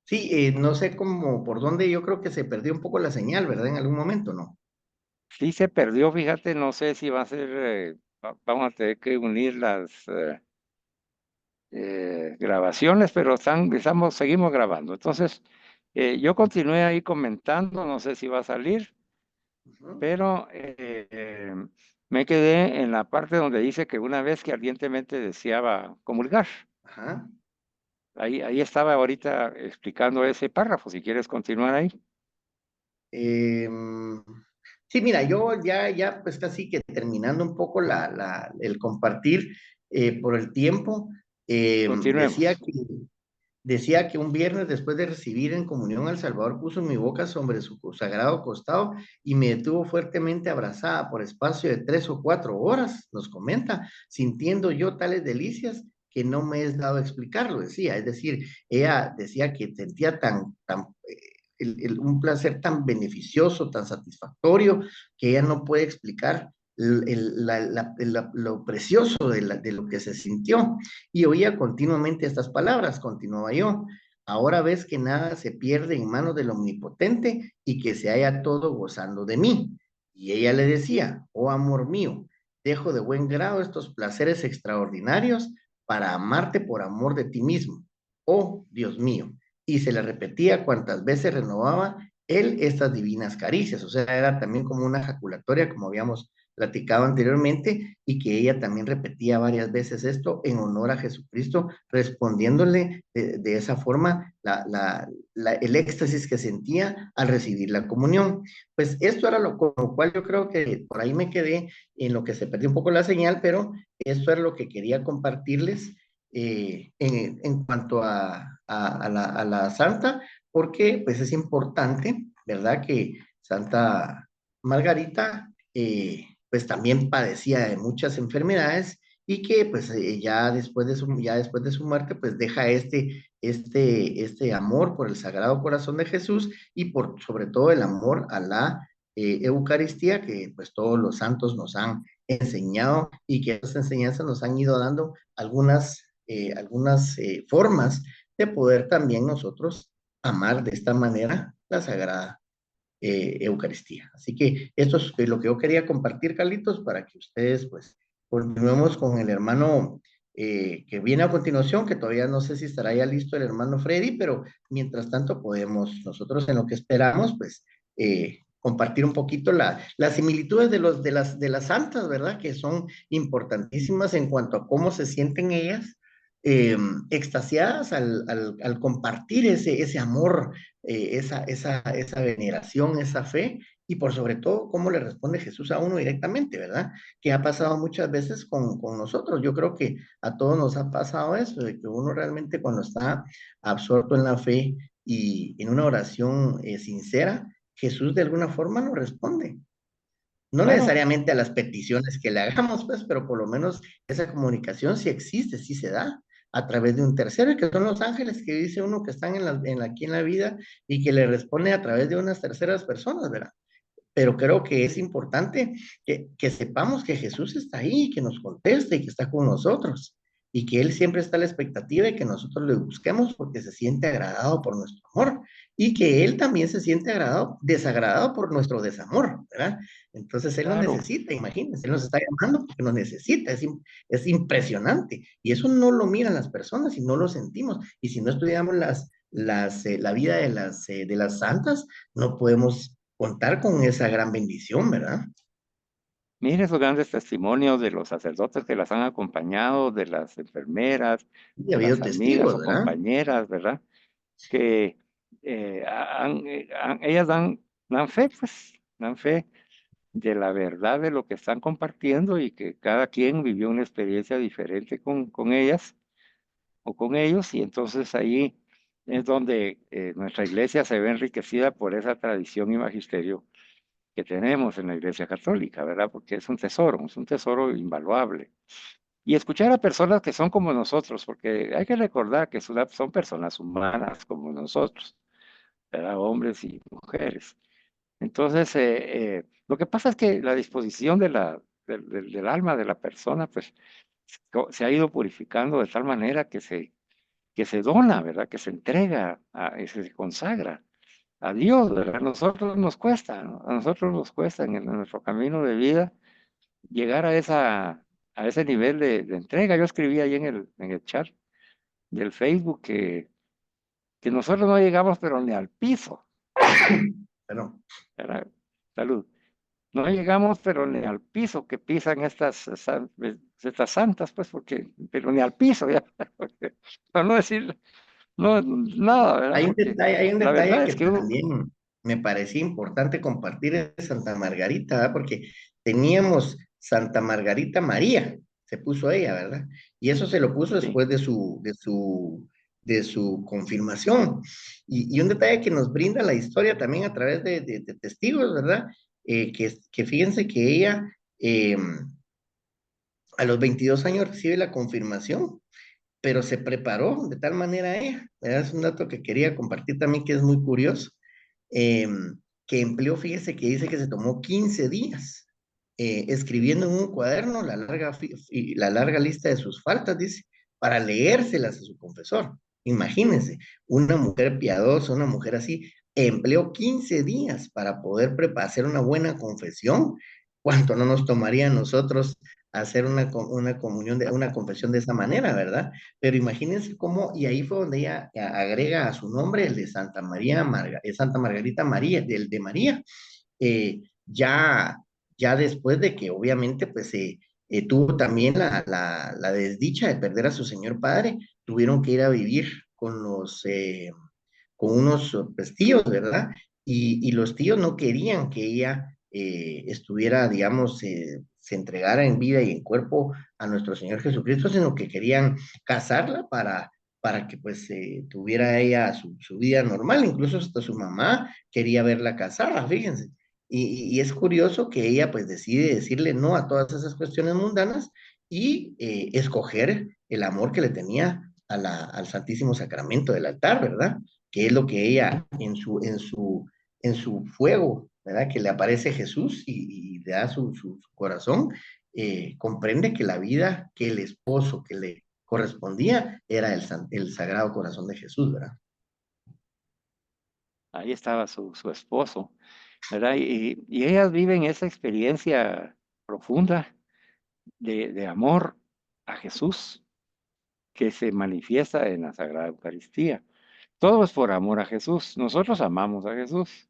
Speaker 2: Sí, no sé cómo, por dónde, yo creo que se perdió un poco la señal, ¿verdad? En algún momento, ¿no?
Speaker 1: Sí se perdió, fíjate, no sé si va a ser, vamos a tener que unir las grabaciones, pero seguimos grabando. Entonces, yo continué ahí comentando, no sé si va a salir,
Speaker 2: Ujú.
Speaker 1: pero me quedé en la parte donde dice que una vez que ardientemente deseaba comulgar.
Speaker 2: Ajá.
Speaker 1: Ahí estaba ahorita explicando ese párrafo, si quieres continuar ahí.
Speaker 2: Em, sí, mira, yo ya pues casi que terminando un poco el compartir por el tiempo,
Speaker 1: Continuemos.
Speaker 2: decía que un viernes después de recibir en comunión al Salvador puso mi boca sobre su sagrado costado y me detuvo fuertemente abrazada por espacio de 3 o 4 horas, nos comenta, sintiendo yo tales delicias que no me es dado explicarlo, decía. Es decir, ella decía que sentía un placer tan beneficioso, tan satisfactorio, que ella no puede explicar lo precioso de lo que se sintió. Y oía continuamente estas palabras, continuaba yo. Ahora ves que nada se pierde en manos del Omnipotente y que se haya todo gozando de mí. Y ella le decía, oh amor mío, dejo de buen grado estos placeres extraordinarios para amarte por amor de ti mismo. Oh Dios mío. Y se le repetía cuantas veces renovaba él estas divinas caricias. O sea, era también como una ejaculatoria, como habíamos platicado anteriormente, y que ella también repetía varias veces esto en honor a Jesucristo, respondiéndole de esa forma el éxtasis que sentía al recibir la comunión. Pues esto era con lo cual yo creo que por ahí me quedé en lo que se perdió un poco la señal, pero esto era lo que quería compartirles en cuanto a la santa, porque pues es importante, ¿verdad? Que Santa Margarita pues también padecía de muchas enfermedades y que pues ya después de su muerte pues deja este amor por el Sagrado Corazón de Jesús y por sobre todo el amor a la Eucaristía que pues todos los santos nos han enseñado y que esas enseñanzas nos han ido dando algunas formas de poder también nosotros amar de esta manera la Sagrada Eucaristía. Así que esto es lo que yo quería compartir, Carlitos, para que ustedes pues continuemos con el hermano que viene a continuación, que todavía no sé si estará ya listo el hermano Freddy, pero mientras tanto podemos nosotros en lo que esperamos pues compartir un poquito las similitudes de las santas, ¿verdad? Que son importantísimas en cuanto a cómo se sienten ellas, extasiadas al compartir ese amor, esa veneración, esa fe, y por sobre todo, cómo le responde Jesús a uno directamente, ¿verdad? Que ha pasado muchas veces con nosotros. Yo creo que a todos nos ha pasado eso, de que uno realmente cuando está absorto en la fe y en una oración sincera, Jesús de alguna forma nos responde. No
Speaker 1: Claro,
Speaker 2: necesariamente a las peticiones que le hagamos, pues, pero por lo menos esa comunicación sí existe, sí se da a través de un tercero, y que son los ángeles que dice uno que están aquí en la vida y que le responde a través de unas terceras personas, ¿verdad? Pero creo que es importante que sepamos que Jesús está ahí, que nos conteste y que está con nosotros, y que Él siempre está a la expectativa de que nosotros le busquemos porque se siente agradado por nuestro amor, y que Él también se siente desagradado por nuestro desamor, ¿verdad? Entonces Él nos
Speaker 1: claro.
Speaker 2: necesita, imagínense, Él nos está llamando porque nos necesita, es impresionante, y eso no lo miran las personas y no lo sentimos, y si no estudiamos la vida de las santas, no podemos contar con esa gran bendición, ¿verdad?
Speaker 1: Mire esos grandes testimonios de los sacerdotes que las han acompañado, de las enfermeras,
Speaker 2: Y ha
Speaker 1: de
Speaker 2: habido
Speaker 1: las amigas
Speaker 2: testigos,
Speaker 1: o
Speaker 2: ¿verdad?
Speaker 1: compañeras, ¿verdad? Que ellas dan fe, pues, dan fe de la verdad de lo que están compartiendo y que cada quien vivió una experiencia diferente con ellas o con ellos, y entonces ahí es donde nuestra iglesia se ve enriquecida por esa tradición y magisterio que tenemos en la Iglesia Católica, ¿verdad? Porque es un tesoro invaluable. Y escuchar a personas que son como nosotros, porque hay que recordar que son personas humanas como nosotros, ¿verdad? Hombres y mujeres. Entonces, lo que pasa es que la disposición del alma de la persona, pues, se ha ido purificando de tal manera que se dona, ¿verdad? Que se entrega, se consagra a Dios, ¿verdad? A nosotros nos cuesta, ¿no? A nosotros nos cuesta en nuestro camino de vida llegar a ese nivel de entrega. Yo escribí ahí en el chat del Facebook que nosotros no llegamos, pero ni al piso,
Speaker 2: Pero
Speaker 1: ¿verdad? Salud. No llegamos, pero ni al piso que pisan estas santas, pues, pero ni al piso, ya, para no decir nada, ¿verdad?
Speaker 2: hay un
Speaker 1: Porque
Speaker 2: detalle, hay un
Speaker 1: la verdad
Speaker 2: detalle
Speaker 1: es
Speaker 2: que
Speaker 1: que uno,
Speaker 2: también me parecía importante compartir de Santa Margarita, ¿verdad? Porque teníamos Santa Margarita María, se puso ella, ¿verdad? Y eso se lo puso
Speaker 1: sí,
Speaker 2: después de su confirmación. Y un detalle que nos brinda la historia también a través de testigos, ¿verdad? Que fíjense que ella, a los 22 años recibe la confirmación, pero se preparó de tal manera ella. ¿Verdad? Es un dato que quería compartir también que es muy curioso, eh, que empleó, fíjese que dice que se tomó 15 días escribiendo en un cuaderno la larga lista de sus faltas, dice, para leérselas a su confesor. Imagínense, una mujer piadosa, una mujer así, empleó 15 días para poder hacer una buena confesión. ¿Cuánto no nos tomaría a nosotros hacer una comunión, una confesión de esa manera, ¿verdad? Pero imagínense cómo, y ahí fue donde ella agrega a su nombre el de Santa Margarita María, del de María, ya después de que obviamente pues tuvo también la desdicha de perder a su señor padre, tuvieron que ir a vivir con unos pues, tíos, ¿verdad? Y los tíos no querían que ella estuviera, digamos, se entregara en vida y en cuerpo a nuestro Señor Jesucristo, sino que querían casarla para que pues tuviera ella su vida normal, incluso hasta su mamá quería verla casada, fíjense. Y es curioso que ella pues decide decirle no a todas esas cuestiones mundanas y escoger el amor que le tenía al Santísimo Sacramento del altar, ¿verdad? Que es lo que ella en su fuego, ¿verdad? Que le aparece Jesús y le da su corazón, comprende que la vida, que el esposo que le correspondía era el Sagrado Corazón de Jesús, ¿verdad?
Speaker 1: ahí estaba su esposo, ¿verdad? Y ellas viven esa experiencia profunda de amor a Jesús que se manifiesta en la Sagrada Eucaristía. Todo es por amor a Jesús. Nosotros amamos a Jesús,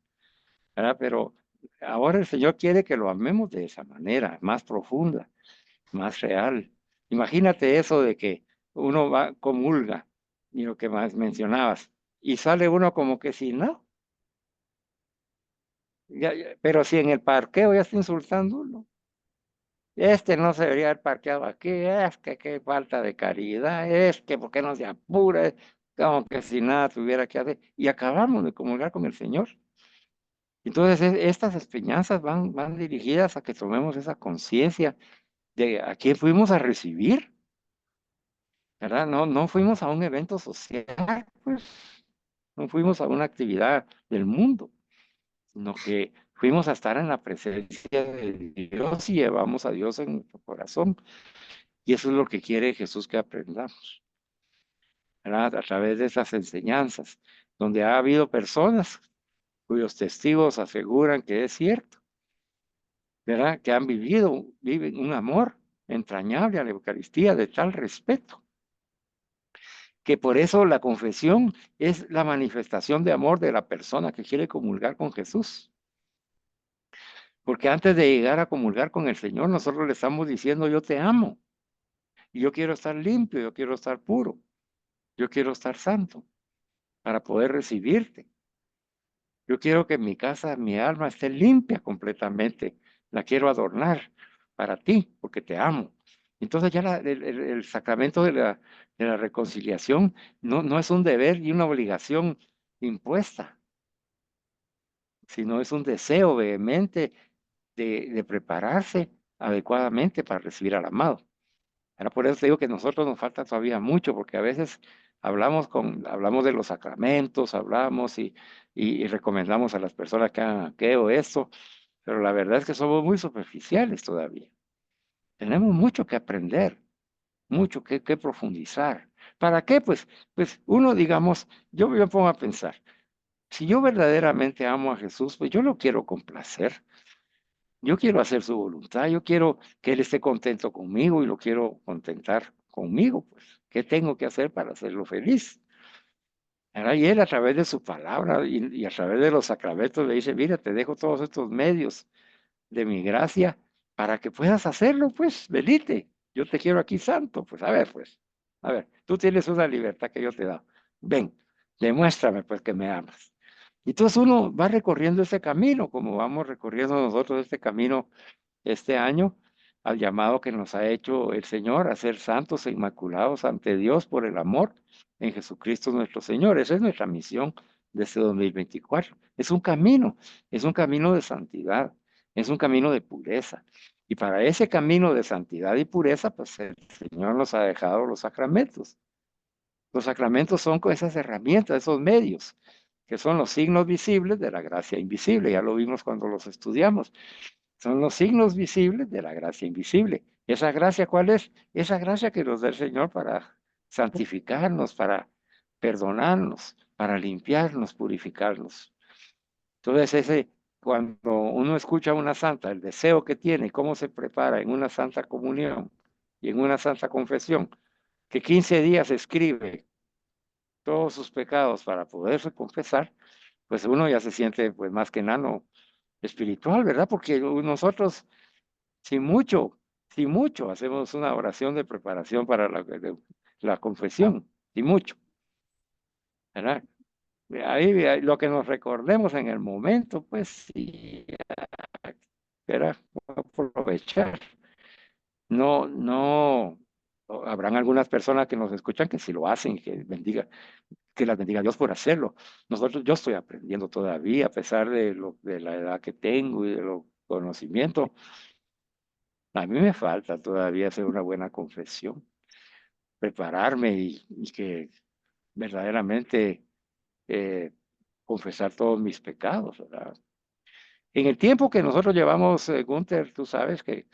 Speaker 1: ¿verdad? Pero ahora el Señor quiere que lo amemos de esa manera, más profunda, más real. Imagínate eso de que uno va, comulga, y lo que más mencionabas, y sale uno como que si no, pero si en el parqueo ya está insultando uno. Este no se debería haber parqueado aquí, es que qué falta de caridad, es que por qué no se apura, como que si nada tuviera que hacer, y acabamos de comulgar con el Señor. Entonces, estas enseñanzas van dirigidas a que tomemos esa conciencia de a quién fuimos a recibir, ¿verdad? No fuimos a un evento social, pues, no fuimos a una actividad del mundo, sino que fuimos a estar en la presencia de Dios y llevamos a Dios en nuestro corazón. Y eso es lo que quiere Jesús que aprendamos, ¿verdad? A través de esas enseñanzas, donde ha habido personas cuyos testigos aseguran que es cierto, ¿verdad? Que viven un amor entrañable a la Eucaristía de tal respeto, que por eso la confesión es la manifestación de amor de la persona que quiere comulgar con Jesús. Porque antes de llegar a comulgar con el Señor, nosotros le estamos diciendo, yo te amo, y yo quiero estar limpio, yo quiero estar puro, yo quiero estar santo para poder recibirte. Yo quiero que mi casa, mi alma esté limpia completamente. La quiero adornar para ti, porque te amo. Entonces ya el sacramento de la reconciliación no es un deber y una obligación impuesta, sino es un deseo vehemente de prepararse adecuadamente para recibir al amado. Ahora, por eso te digo que a nosotros nos falta todavía mucho, porque a veces hablamos de los sacramentos, hablamos y recomendamos a las personas que hagan aquello o esto, pero la verdad es que somos muy superficiales todavía. Tenemos mucho que aprender, mucho que profundizar. ¿Para qué? Pues uno, digamos, yo me pongo a pensar, si yo verdaderamente amo a Jesús, pues yo lo quiero complacer. Yo quiero hacer su voluntad, yo quiero que Él esté contento conmigo y lo quiero contentar conmigo, pues. ¿Qué tengo que hacer para hacerlo feliz? ¿Verdad? Y Él a través de su palabra y a través de los sacramentos le dice, mira, te dejo todos estos medios de mi gracia para que puedas hacerlo, pues, venite. Yo te quiero aquí santo, pues, a ver, tú tienes una libertad que yo te he dado. Ven, demuéstrame, pues, que me amas. Y entonces uno va recorriendo ese camino, como vamos recorriendo nosotros este camino este año al llamado que nos ha hecho el Señor a ser santos e inmaculados ante Dios por el amor en Jesucristo nuestro Señor. Esa es nuestra misión de este 2024. Es un camino de santidad, es un camino de pureza. Y para ese camino de santidad y pureza, pues el Señor nos ha dejado los sacramentos. Los sacramentos son esas herramientas, esos medios, que son los signos visibles de la gracia invisible. Ya lo vimos cuando los estudiamos. Son los signos visibles de la gracia invisible. ¿Esa gracia cuál es? Esa gracia que nos da el Señor para santificarnos, para perdonarnos, para limpiarnos, purificarnos. Entonces, cuando uno escucha a una santa, el deseo que tiene, cómo se prepara en una santa comunión y en una santa confesión, que 15 días escribe todos sus pecados para poderse confesar, pues uno ya se siente pues más que enano espiritual, ¿verdad? Porque nosotros sin mucho, sin mucho, hacemos una oración de preparación para la confesión, sin mucho, ¿verdad? Ahí lo que nos recordemos en el momento, pues sí, era aprovechar. No, habrán algunas personas que nos escuchan que si lo hacen, que las bendiga Dios por hacerlo. Yo estoy aprendiendo todavía, a pesar de la edad que tengo y de los conocimientos. A mí me falta todavía hacer una buena confesión, prepararme y que verdaderamente eh, confesar todos mis pecados, ¿verdad? En el tiempo que nosotros llevamos, Gunther, tú sabes que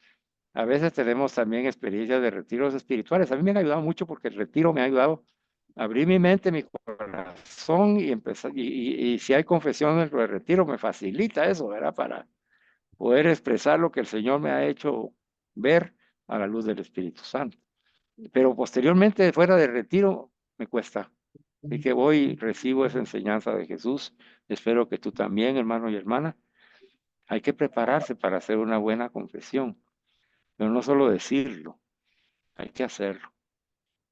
Speaker 1: a veces tenemos también experiencias de retiros espirituales. A mí me han ayudado mucho porque el retiro me ha ayudado a abrir mi mente, mi corazón y empezar. Y si hay confesión dentro del retiro, me facilita eso, ¿verdad? Para poder expresar lo que el Señor me ha hecho ver a la luz del Espíritu Santo. Pero posteriormente, fuera del retiro, me cuesta. Así que voy, recibo esa enseñanza de Jesús. Espero que tú también, hermano y hermana. Hay que prepararse para hacer una buena confesión, pero no solo decirlo, hay que hacerlo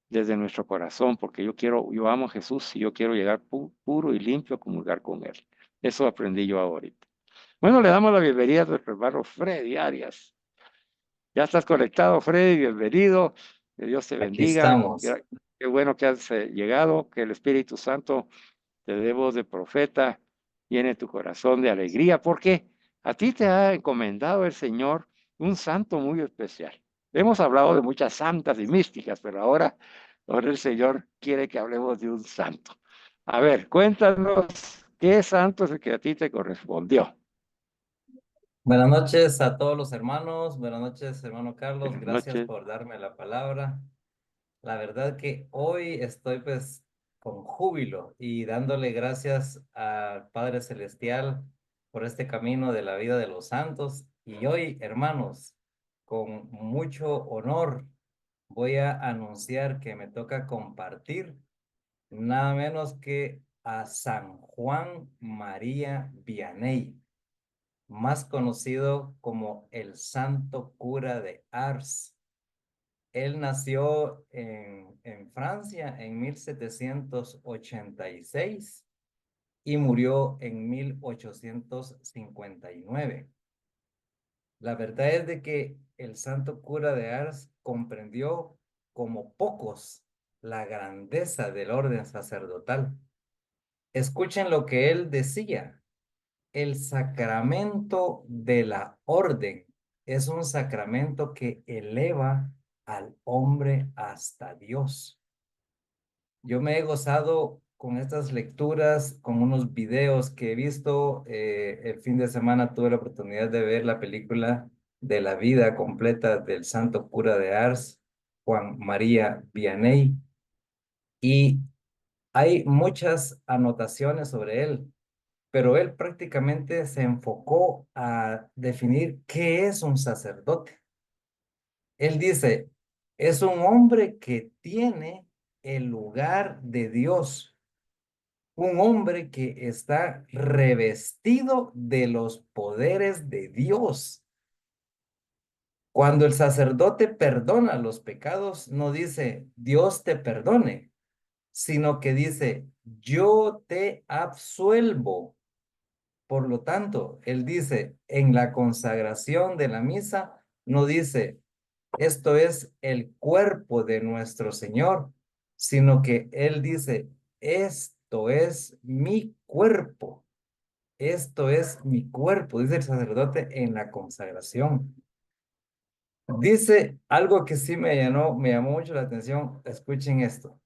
Speaker 1: desde nuestro corazón, porque yo amo a Jesús y yo quiero llegar puro y limpio a comulgar con Él. Eso aprendí yo ahorita. Bueno, le damos la bienvenida a nuestro hermano Freddy Arias. Ya estás conectado, Freddy, bienvenido. Que Dios te
Speaker 3: Aquí
Speaker 1: bendiga.
Speaker 3: estamos.
Speaker 1: Qué bueno que has llegado, que el Espíritu Santo te dé voz de profeta, llene tu corazón de alegría, porque a ti te ha encomendado el Señor un santo muy especial. Hemos hablado de muchas santas y místicas, pero ahora el Señor quiere que hablemos de un santo. A ver, cuéntanos qué santo es el que a ti te correspondió.
Speaker 3: Buenas noches a todos los hermanos. Buenas noches, hermano Carlos.
Speaker 1: Buenas
Speaker 3: Gracias
Speaker 1: noches.
Speaker 3: por darme la palabra. La verdad que hoy estoy pues con júbilo y dándole gracias al Padre Celestial por este camino de la vida de los santos. Y hoy, hermanos, con mucho honor voy a anunciar que me toca compartir nada menos que a San Juan María Vianney, más conocido como el Santo Cura de Ars. Él nació en Francia en 1786 y murió en 1859. La verdad es de que el Santo Cura de Ars comprendió como pocos la grandeza del orden sacerdotal. Escuchen lo que él decía. El sacramento de la orden es un sacramento que eleva al hombre hasta Dios. Yo me he gozado con estas lecturas, con unos videos que he visto. El fin de semana tuve la oportunidad de ver la película de la vida completa del Santo Cura de Ars, Juan María Vianney, y hay muchas anotaciones sobre él, pero él prácticamente se enfocó a definir qué es un sacerdote. Él dice, es un hombre que tiene el lugar de Dios, un hombre que está revestido de los poderes de Dios. Cuando el sacerdote perdona los pecados, no dice, Dios te perdone, sino que dice, yo te absuelvo. Por lo tanto, él dice, en la consagración de la misa, no dice, esto es el cuerpo de nuestro Señor, sino que él dice, esto es mi cuerpo, esto es mi cuerpo, dice el sacerdote en la consagración. Dice algo que sí me llamó mucho la atención, escuchen esto.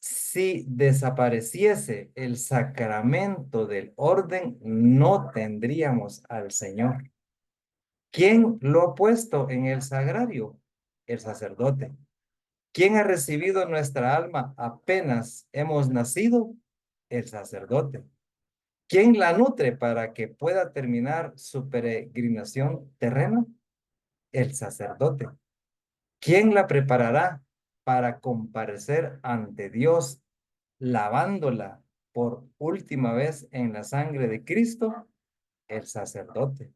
Speaker 3: Si desapareciese el sacramento del orden, no tendríamos al Señor. ¿Quién lo ha puesto en el sagrario? El sacerdote. ¿Quién ha recibido nuestra alma apenas hemos nacido? El sacerdote. ¿Quién la nutre para que pueda terminar su peregrinación terrena? El sacerdote. ¿Quién la preparará para comparecer ante Dios lavándola por última vez en la sangre de Cristo? El sacerdote.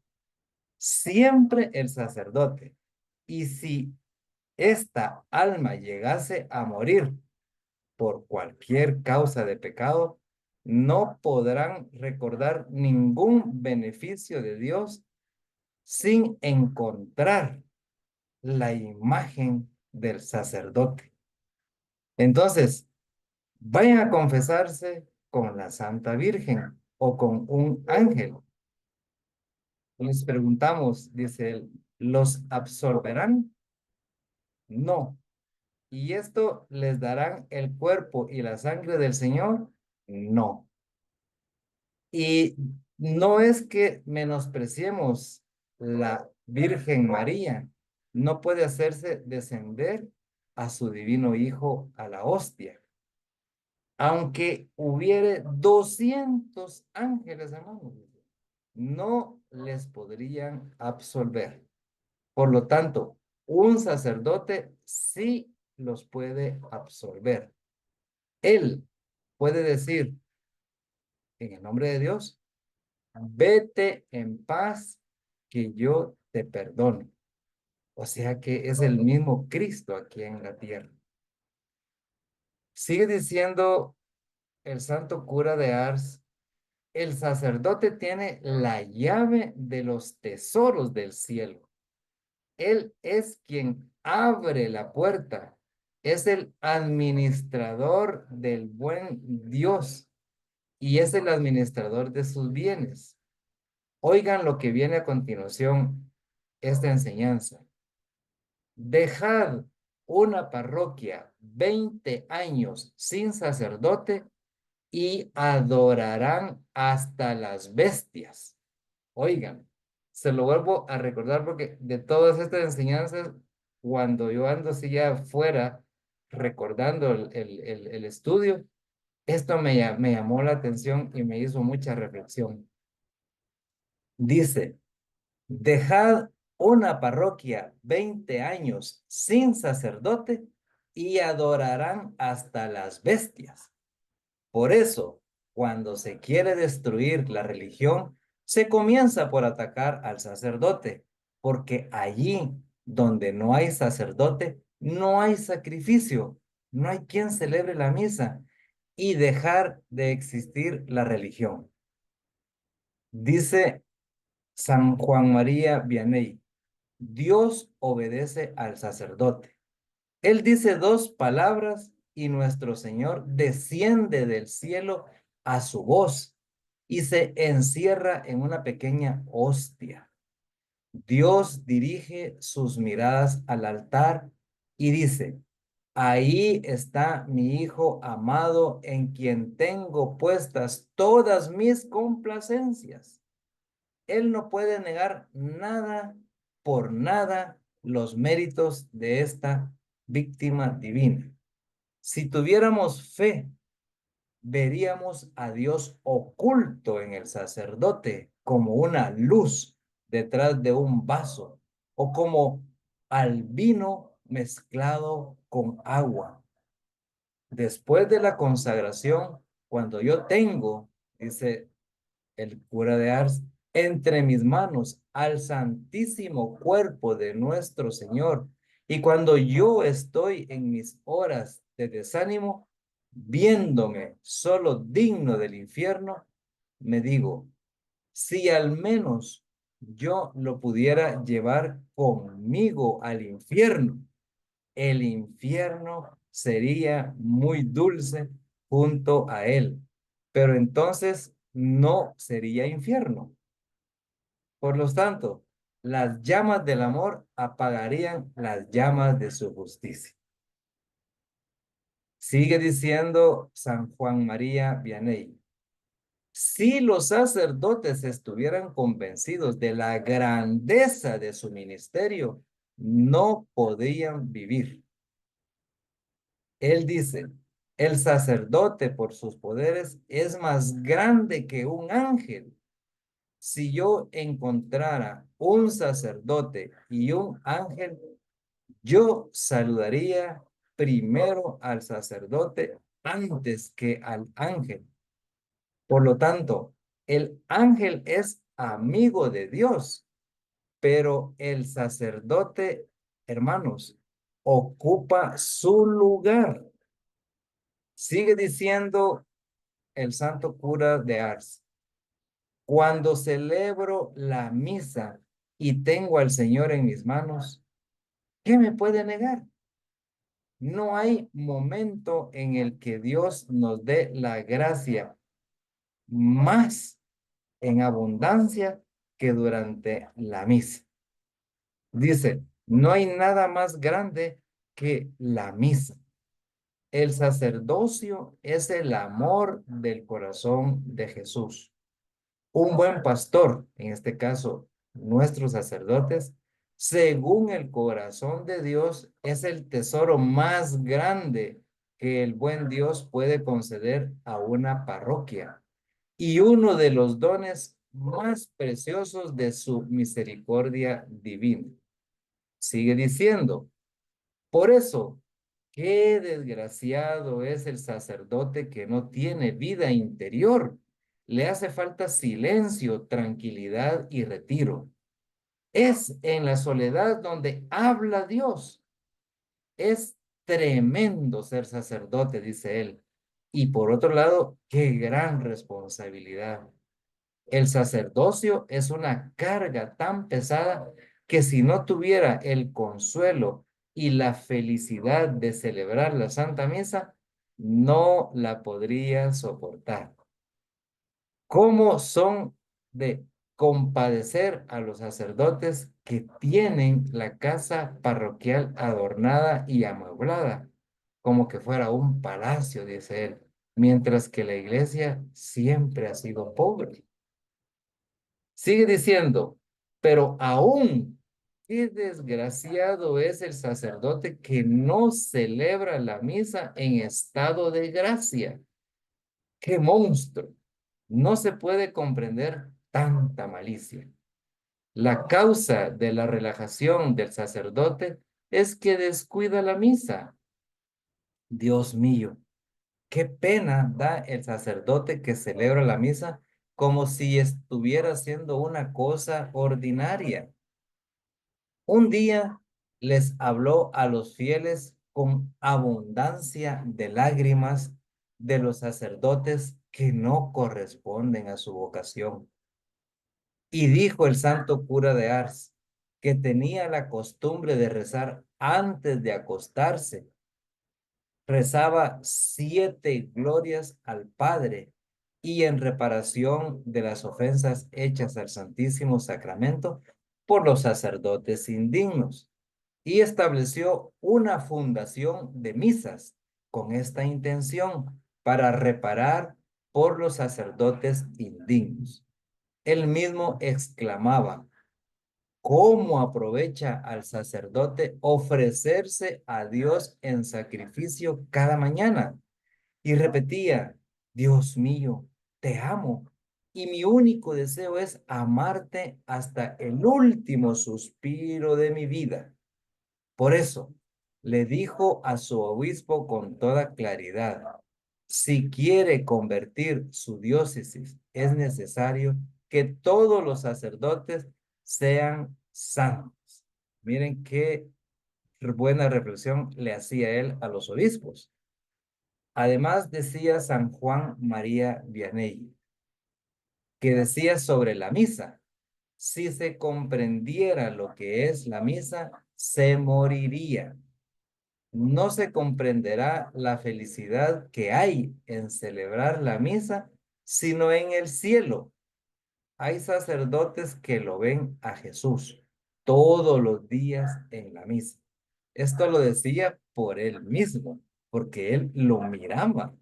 Speaker 3: Siempre el sacerdote. Y si esta alma llegase a morir por cualquier causa de pecado, no podrán recordar ningún beneficio de Dios sin encontrar la imagen del sacerdote. Entonces, vayan a confesarse con la Santa Virgen o con un ángel. Les preguntamos, dice él, ¿los absorberán? No. ¿Y esto les darán el cuerpo y la sangre del Señor? No. Y no es que menospreciemos la Virgen María, no puede hacerse descender a su divino Hijo a la hostia. Aunque hubiere 200 ángeles, hermanos, no les podrían absolver. Por lo tanto, un sacerdote sí los puede absolver. Él puede decir, en el nombre de Dios, vete en paz, que yo te perdono. O sea que es el mismo Cristo aquí en la tierra. Sigue diciendo el santo cura de Ars, el sacerdote tiene la llave de los tesoros del cielo. Él es quien abre la puerta. Es el administrador del buen Dios y es el administrador de sus bienes. Oigan lo que viene a continuación, esta enseñanza. Dejad una parroquia 20 años sin sacerdote y adorarán hasta las bestias. Oigan, se lo vuelvo a recordar porque de todas estas enseñanzas, cuando yo ando así ya afuera recordando el estudio, esto me llamó la atención y me hizo mucha reflexión. Dice, dejad una parroquia 20 años sin sacerdote y adorarán hasta las bestias. Por eso, cuando se quiere destruir la religión, se comienza por atacar al sacerdote, porque allí donde no hay sacerdote, no hay sacrificio, no hay quien celebre la misa y dejar de existir la religión. Dice San Juan María Vianney, Dios obedece al sacerdote. Él dice dos palabras y nuestro Señor desciende del cielo a su voz y se encierra en una pequeña hostia. Dios dirige sus miradas al altar y dice, ahí está mi Hijo amado en quien tengo puestas todas mis complacencias. Él no puede negar nada por nada los méritos de esta víctima divina. Si tuviéramos fe, veríamos a Dios oculto en el sacerdote como una luz detrás de un vaso o como al vino mezclado con agua. Después de la consagración, cuando yo tengo, dice el cura de Ars, entre mis manos al santísimo cuerpo de nuestro Señor. Y cuando yo estoy en mis horas de desánimo, viéndome solo digno del infierno, me digo, si al menos yo lo pudiera llevar conmigo al infierno, el infierno sería muy dulce junto a él, pero entonces no sería infierno. Por lo tanto, las llamas del amor apagarían las llamas de su justicia. Sigue diciendo San Juan María Vianney. Si los sacerdotes estuvieran convencidos de la grandeza de su ministerio, no podían vivir. Él dice, el sacerdote por sus poderes es más grande que un ángel. Si yo encontrara un sacerdote y un ángel, yo saludaría primero al sacerdote antes que al ángel. Por lo tanto, el ángel es amigo de Dios, pero el sacerdote, hermanos, ocupa su lugar. Sigue diciendo el santo cura de Ars. Cuando celebro la misa y tengo al Señor en mis manos, ¿qué me puede negar? No hay momento en el que Dios nos dé la gracia más en abundancia que durante la misa. Dice, no hay nada más grande que la misa. El sacerdocio es el amor del corazón de Jesús. Un buen pastor, en este caso, nuestros sacerdotes, según el corazón de Dios, es el tesoro más grande que el buen Dios puede conceder a una parroquia y uno de los dones más preciosos de su misericordia divina. Sigue diciendo, por eso, qué desgraciado es el sacerdote que no tiene vida interior, le hace falta silencio, tranquilidad y retiro. Es en la soledad donde habla Dios. Es tremendo ser sacerdote, dice él. Y por otro lado, qué gran responsabilidad. El sacerdocio es una carga tan pesada que si no tuviera el consuelo y la felicidad de celebrar la Santa Misa, no la podría soportar. ¿Cómo son de compadecer a los sacerdotes que tienen la casa parroquial adornada y amueblada, como que fuera un palacio, dice él, mientras que la iglesia siempre ha sido pobre? Sigue diciendo, pero aún, qué desgraciado es el sacerdote que no celebra la misa en estado de gracia. ¡Qué monstruo! No se puede comprender tanta malicia. La causa de la relajación del sacerdote es que descuida la misa. Dios mío, qué pena da el sacerdote que celebra la misa como si estuviera haciendo una cosa ordinaria. Un día les habló a los fieles con abundancia de lágrimas de los sacerdotes que no corresponden a su vocación. Y dijo el santo cura de Ars, que tenía la costumbre de rezar antes de acostarse. Rezaba 7 glorias al Padre y en reparación de las ofensas hechas al Santísimo Sacramento por los sacerdotes indignos, y estableció una fundación de misas con esta intención para reparar por los sacerdotes indignos. Él mismo exclamaba: ¿cómo aprovecha al sacerdote ofrecerse a Dios en sacrificio cada mañana? Y repetía: Dios mío, te amo, y mi único deseo es amarte hasta el último suspiro de mi vida. Por eso le dijo a su obispo con toda claridad: si quiere convertir su diócesis, es necesario que todos los sacerdotes sean santos. Miren qué buena reflexión le hacía él a los obispos. Además decía San Juan María Vianney, que decía sobre la misa: si se comprendiera lo que es la misa, se moriría. No se comprenderá la felicidad que hay en celebrar la misa, sino en el cielo. Hay sacerdotes que lo ven a Jesús todos los días en la misa. Esto lo decía por él mismo, porque él lo miraba,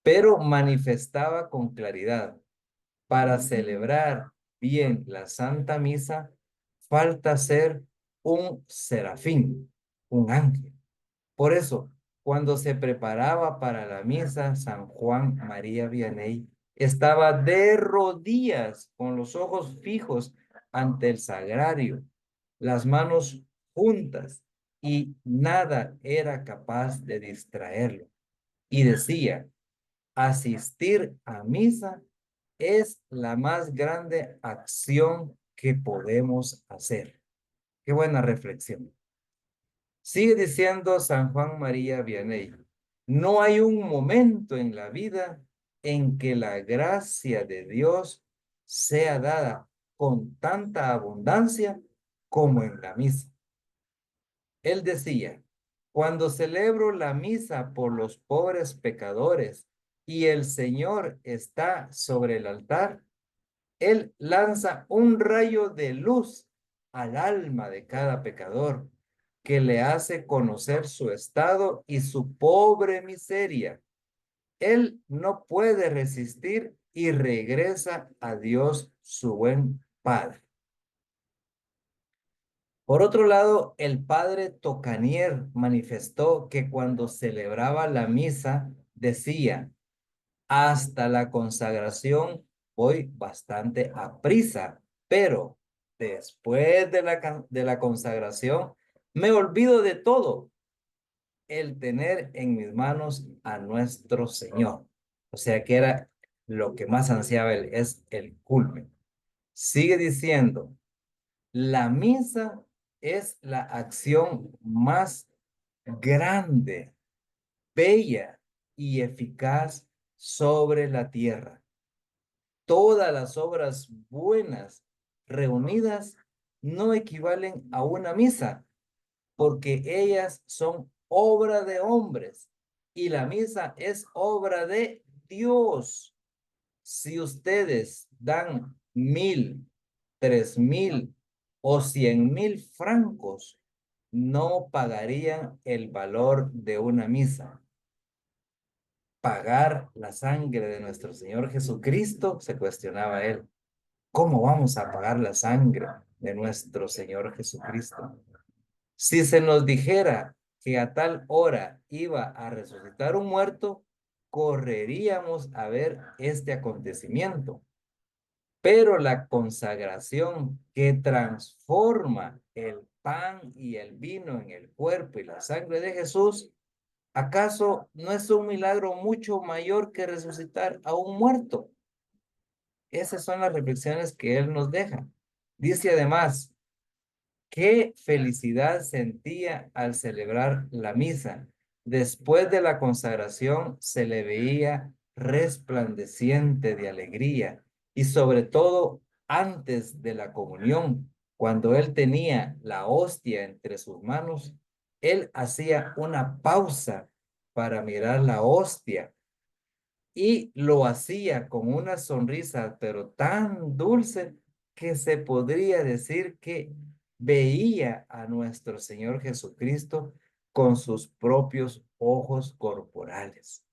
Speaker 3: pero manifestaba con claridad: para celebrar bien la Santa Misa, falta ser un serafín, un ángel. Por eso, cuando se preparaba para la misa, San Juan María Vianney estaba de rodillas con los ojos fijos ante el sagrario, las manos juntas, y nada era capaz de distraerlo. Y decía: asistir a misa es la más grande acción que podemos hacer. Qué buena reflexión. Sigue diciendo San Juan María Vianney: no hay un momento en la vida en que la gracia de Dios sea dada con tanta abundancia como en la misa. Él decía: cuando celebro la misa por los pobres pecadores y el Señor está sobre el altar, Él lanza un rayo de luz al alma de cada pecador, que le hace conocer su estado y su pobre miseria. Él no puede resistir y regresa a Dios, su buen Padre. Por otro lado, el padre Tocanier manifestó que cuando celebraba la misa decía: hasta la consagración voy bastante aprisa, pero después de la consagración me olvido de todo, el tener en mis manos a nuestro Señor. O sea que era lo que más ansiaba él es el culmen. Sigue diciendo, la misa es la acción más grande, bella y eficaz sobre la tierra. Todas las obras buenas reunidas no equivalen a una misa, porque ellas son obra de hombres y la misa es obra de Dios. Si ustedes dan 1,000, 3,000 o 100,000 francos, no pagarían el valor de una misa. Pagar la sangre de nuestro Señor Jesucristo, se cuestionaba él. ¿Cómo vamos a pagar la sangre de nuestro Señor Jesucristo? Si se nos dijera que a tal hora iba a resucitar un muerto, correríamos a ver este acontecimiento. Pero la consagración que transforma el pan y el vino en el cuerpo y la sangre de Jesús, ¿acaso no es un milagro mucho mayor que resucitar a un muerto? Esas son las reflexiones que él nos deja. Dice además, qué felicidad sentía al celebrar la misa. Después de la consagración se le veía resplandeciente de alegría y sobre todo antes de la comunión, cuando él tenía la hostia entre sus manos, él hacía una pausa para mirar la hostia y lo hacía con una sonrisa, pero tan dulce que se podría decir que veía a nuestro Señor Jesucristo con sus propios ojos corporales.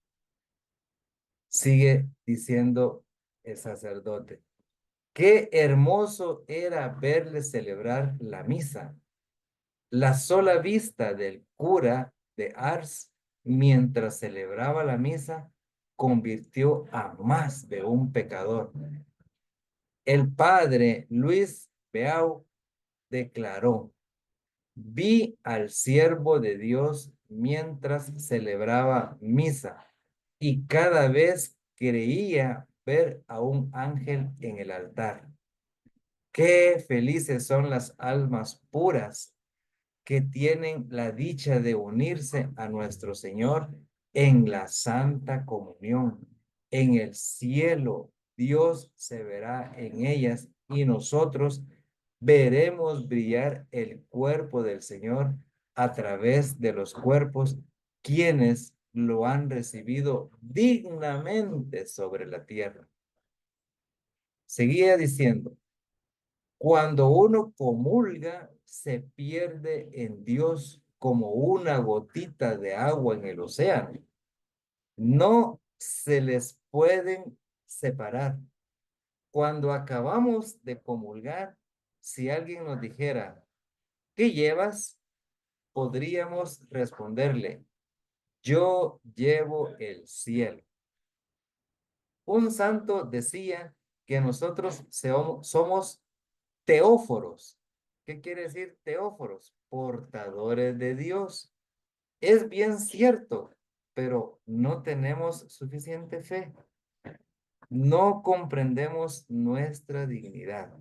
Speaker 3: Sigue diciendo el sacerdote, qué hermoso era verle celebrar la misa. La sola vista del cura de Ars mientras celebraba la misa convirtió a más de un pecador. El padre Luis Beau declaró, vi al siervo de Dios mientras celebraba misa y cada vez creía ver a un ángel en el altar. Qué felices son las almas puras que tienen la dicha de unirse a nuestro Señor en la Santa Comunión. En el cielo, Dios se verá en ellas y nosotros veremos brillar el cuerpo del Señor a través de los cuerpos, quienes lo han recibido dignamente sobre la tierra. Seguía diciendo, cuando uno comulga, se pierde en Dios como una gotita de agua en el océano. No se les pueden separar. Cuando acabamos de comulgar, si alguien nos dijera, ¿qué llevas? Podríamos responderle, yo llevo el cielo. Un santo decía que nosotros somos teóforos. ¿Qué quiere decir teóforos? Portadores de Dios. Es bien cierto, pero no tenemos suficiente fe. No comprendemos nuestra dignidad.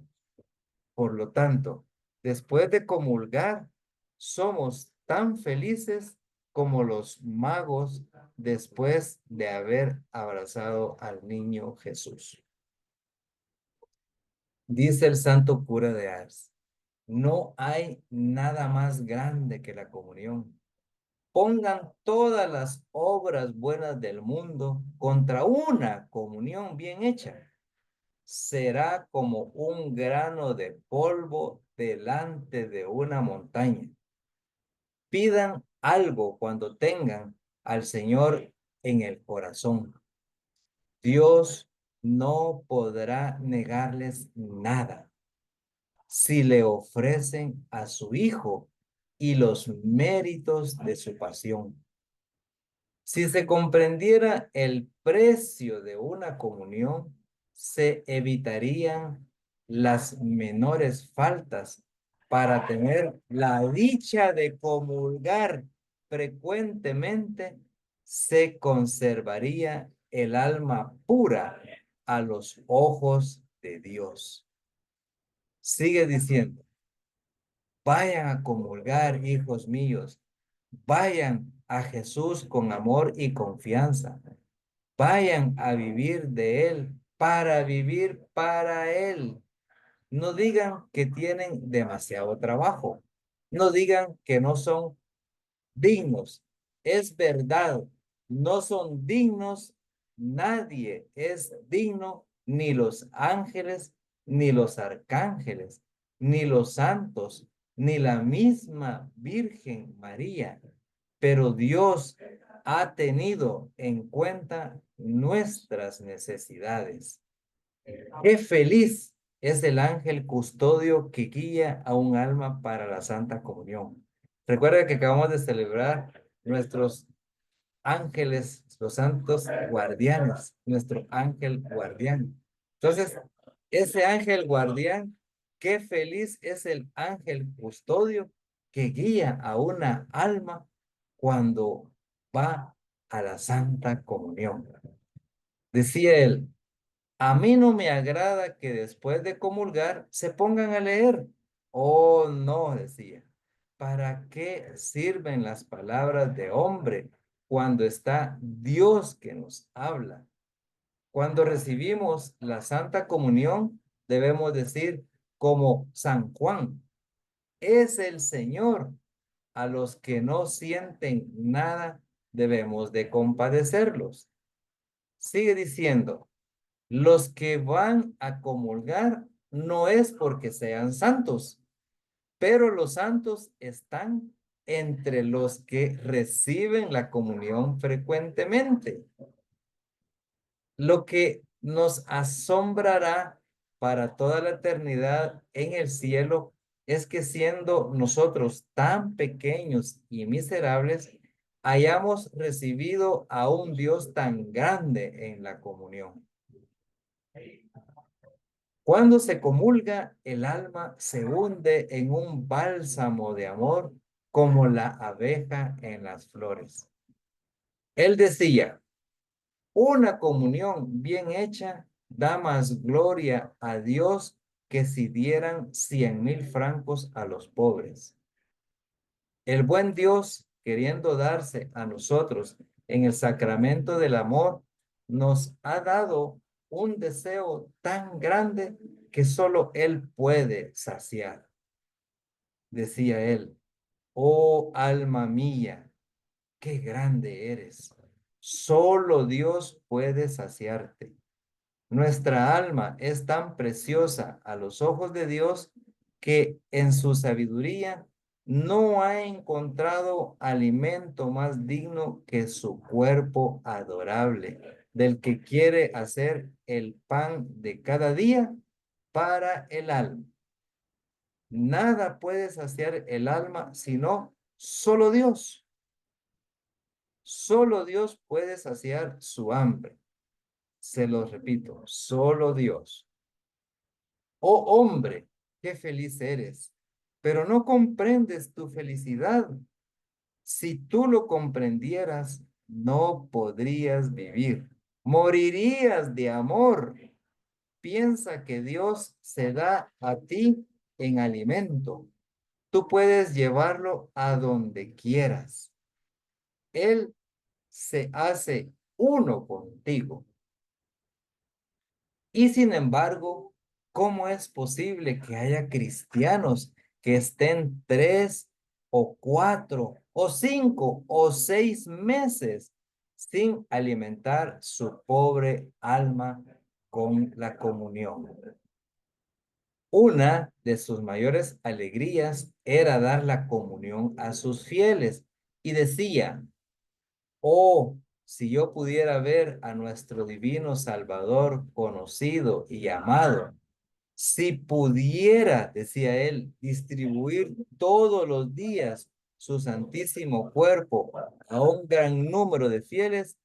Speaker 3: Por lo tanto, después de comulgar, somos tan felices como los magos después de haber abrazado al niño Jesús. Dice el santo cura de Ars, no hay nada más grande que la comunión. Pongan todas las obras buenas del mundo contra una comunión bien hecha. Será como un grano de polvo delante de una montaña. Pidan algo cuando tengan al Señor en el corazón. Dios no podrá negarles nada si le ofrecen a su Hijo y los méritos de su pasión. Si se comprendiera el precio de una comunión, se evitarían las menores faltas para tener la dicha de comulgar frecuentemente, se conservaría el alma pura a los ojos de Dios. Sigue diciendo, vayan a comulgar, hijos míos, vayan a Jesús con amor y confianza, vayan a vivir de Él, para vivir para Él. No digan que tienen demasiado trabajo, no digan que no son dignos. Es verdad, no son dignos, nadie es digno, ni los ángeles, ni los arcángeles, ni los santos, ni la misma Virgen María. Pero Dios ha tenido en cuenta nuestras necesidades. Qué feliz es el ángel custodio que guía a un alma para la Santa Comunión. Recuerda que acabamos de celebrar nuestros ángeles, los santos guardianes, nuestro ángel guardián. Entonces, ese ángel guardián, qué feliz es el ángel custodio que guía a una alma cuando va a la Santa Comunión. Decía él, a mí no me agrada que después de comulgar se pongan a leer. Oh, no, decía. ¿Para qué sirven las palabras de hombre cuando está Dios que nos habla? Cuando recibimos la Santa Comunión, debemos decir como San Juan, es el Señor. A los que no sienten nada, debemos de compadecerlos. Sigue diciendo, los que van a comulgar no es porque sean santos, pero los santos están entre los que reciben la comunión frecuentemente. Lo que nos asombrará para toda la eternidad en el cielo es que siendo nosotros tan pequeños y miserables, hayamos recibido a un Dios tan grande en la comunión. Cuando se comulga, el alma se hunde en un bálsamo de amor como la abeja en las flores. Él decía, una comunión bien hecha da más gloria a Dios que si dieran 100,000 francos a los pobres. El buen Dios, queriendo darse a nosotros en el sacramento del amor, nos ha dado un deseo tan grande que solo Él puede saciar. Decía él, oh alma mía, qué grande eres. Solo Dios puede saciarte. Nuestra alma es tan preciosa a los ojos de Dios que en su sabiduría no ha encontrado alimento más digno que su cuerpo adorable, del que quiere hacer el pan de cada día para el alma. Nada puede saciar el alma sino solo Dios. Solo Dios puede saciar su hambre. Se lo repito, solo Dios. Oh hombre, qué feliz eres, pero no comprendes tu felicidad. Si tú lo comprendieras, no podrías vivir. Morirías de amor. Piensa que Dios se da a ti en alimento. Tú puedes llevarlo a donde quieras. Él se hace uno contigo. Y sin embargo, ¿cómo es posible que haya cristianos que estén 3 o 4 o 5 o 6 meses sin alimentar su pobre alma con la comunión? Una de sus mayores alegrías era dar la comunión a sus fieles y decía, oh, si yo pudiera ver a nuestro divino Salvador conocido y amado, si pudiera, decía él, distribuir todos los días su santísimo cuerpo a un gran número de fieles,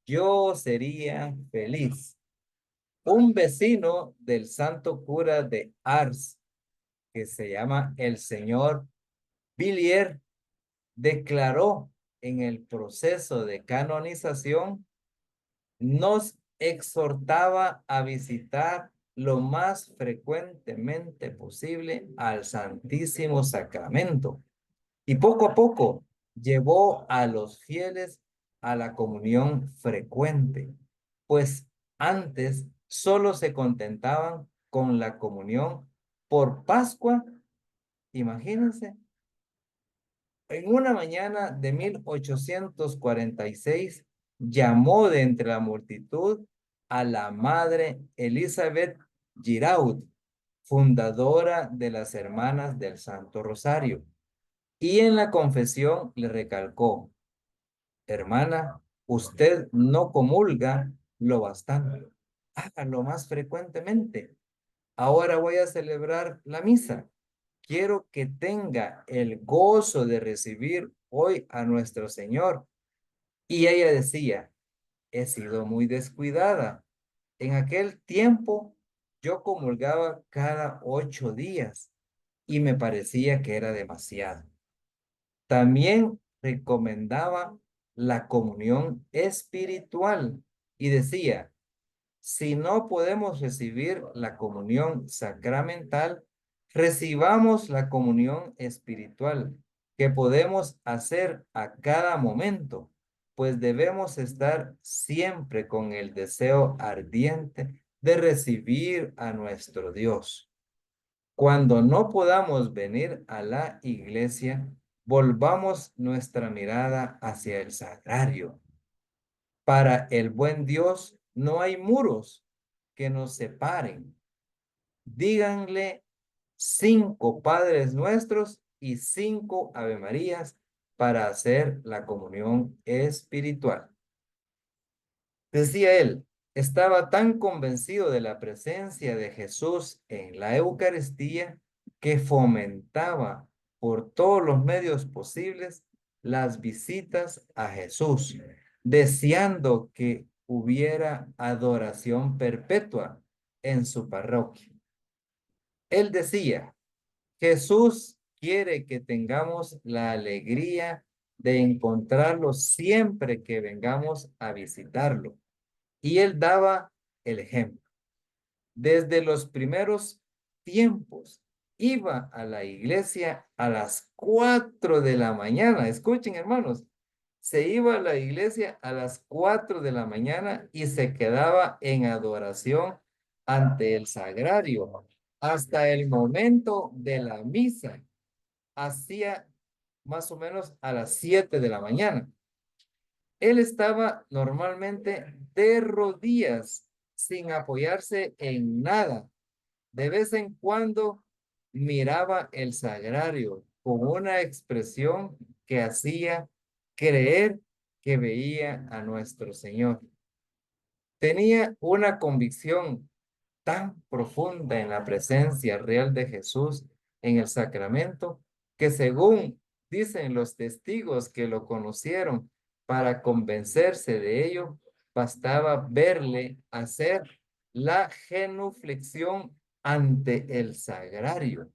Speaker 3: yo sería feliz. Un vecino del santo cura de Ars, que se llama el señor Villiers, declaró en el proceso de canonización, nos exhortaba a visitar lo más frecuentemente posible al Santísimo Sacramento. Y poco a poco llevó a los fieles a la comunión frecuente, pues antes solo se contentaban con la comunión por Pascua. Imagínense, en una mañana de 1846 llamó de entre la multitud a la madre Elizabeth Giraud, fundadora de las Hermanas del Santo Rosario, y en la confesión le recalcó: hermana, usted no comulga lo bastante, hágalo más frecuentemente. Ahora voy a celebrar la misa. Quiero que tenga el gozo de recibir hoy a nuestro Señor. Y ella decía: he sido muy descuidada. En aquel tiempo yo comulgaba cada 8 días y me parecía que era demasiado. También recomendaba la comunión espiritual y decía: si no podemos recibir la comunión sacramental, recibamos la comunión espiritual, que podemos hacer a cada momento, pues debemos estar siempre con el deseo ardiente de recibir a nuestro Dios. Cuando no podamos venir a la iglesia, volvamos nuestra mirada hacia el sagrario. Para el buen Dios no hay muros que nos separen. Díganle 5 Padres Nuestros y 5 Ave Marías para hacer la comunión espiritual. Decía él, estaba tan convencido de la presencia de Jesús en la Eucaristía que fomentaba por todos los medios posibles las visitas a Jesús, deseando que hubiera adoración perpetua en su parroquia. Él decía: Jesús quiere que tengamos la alegría de encontrarlo siempre que vengamos a visitarlo. Y él daba el ejemplo. Desde los primeros tiempos iba a la iglesia a las 4 de la mañana. Escuchen, hermanos, se iba a la iglesia a las 4 de la mañana y se quedaba en adoración ante el sagrario hasta el momento de la misa. Hacía más o menos a las 7 de la mañana. Él estaba normalmente de rodillas, sin apoyarse en nada. De vez en cuando miraba el sagrario con una expresión que hacía creer que veía a nuestro Señor. Tenía una convicción tan profunda en la presencia real de Jesús en el sacramento, que según dicen los testigos que lo conocieron, para convencerse de ello, bastaba verle hacer la genuflexión ante el sagrario.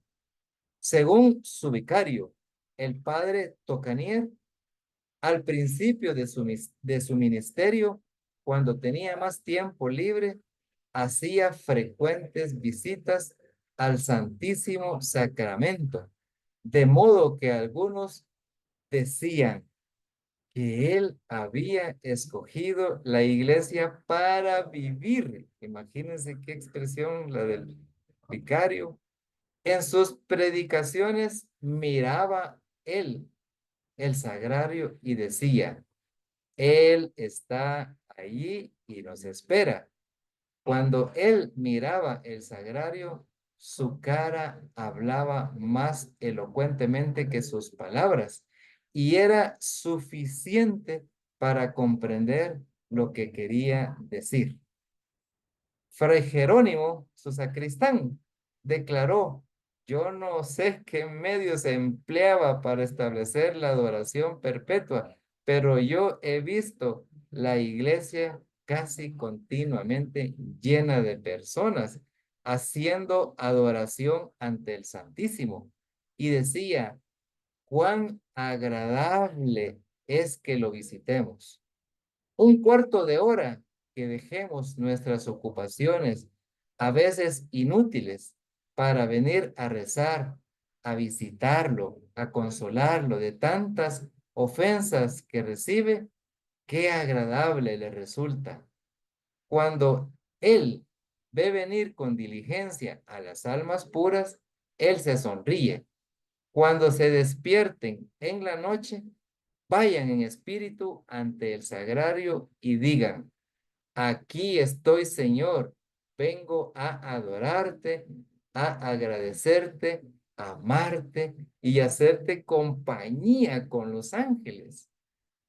Speaker 3: Según su vicario, el padre Tocanier, al principio de su ministerio, cuando tenía más tiempo libre, hacía frecuentes visitas al Santísimo Sacramento, de modo que algunos decían que él había escogido la iglesia para vivir. Imagínense qué expresión la del vicario. En sus predicaciones miraba él el sagrario y decía: él está allí y nos espera. Cuando él miraba el sagrario, su cara hablaba más elocuentemente que sus palabras y era suficiente para comprender lo que quería decir. Fray Jerónimo, su sacristán, declaró: yo no sé qué medio se empleaba para establecer la adoración perpetua, pero yo he visto la iglesia casi continuamente llena de personas haciendo adoración ante el Santísimo. Y decía: cuán agradable es que lo visitemos. Un cuarto de hora que dejemos nuestras ocupaciones, a veces inútiles, para venir a rezar, a visitarlo, a consolarlo de tantas ofensas que recibe? Qué agradable le resulta. Cuando Él ve venir con diligencia a las almas puras, Él se sonríe. Cuando se despierten en la noche, vayan en espíritu ante el sagrario y digan: aquí estoy, Señor, vengo a adorarte, a agradecerte, a amarte y hacerte compañía con los ángeles.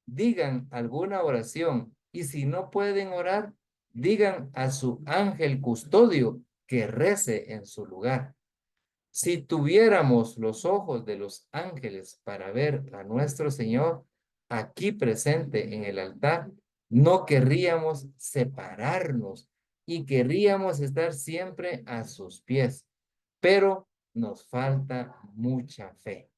Speaker 3: Digan alguna oración y si no pueden orar, digan a su ángel custodio que rece en su lugar. Si tuviéramos los ojos de los ángeles para ver a nuestro Señor aquí presente en el altar, no querríamos separarnos y querríamos estar siempre a sus pies, pero nos falta mucha fe.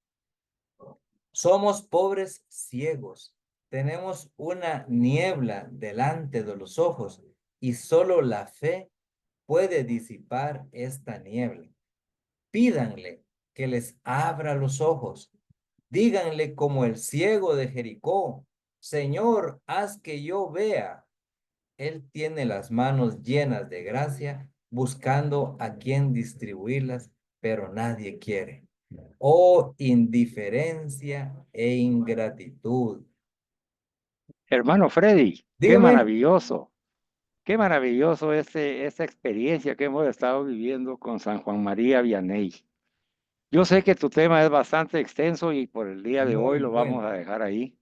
Speaker 3: Somos pobres ciegos, tenemos una niebla delante de los ojos y solo la fe puede disipar esta niebla. Pídanle que les abra los ojos. Díganle como el ciego de Jericó: Señor, haz que yo vea. Él tiene las manos llenas de gracia, buscando a quien distribuirlas, pero nadie quiere. Oh, indiferencia e ingratitud.
Speaker 1: Hermano Freddy,
Speaker 3: Dígame.
Speaker 1: qué maravilloso esta experiencia que hemos estado viviendo con San Juan María Vianney. Yo sé que tu tema es bastante extenso y por el día de hoy
Speaker 3: Muy
Speaker 1: lo vamos a
Speaker 3: bueno.
Speaker 1: dejar ahí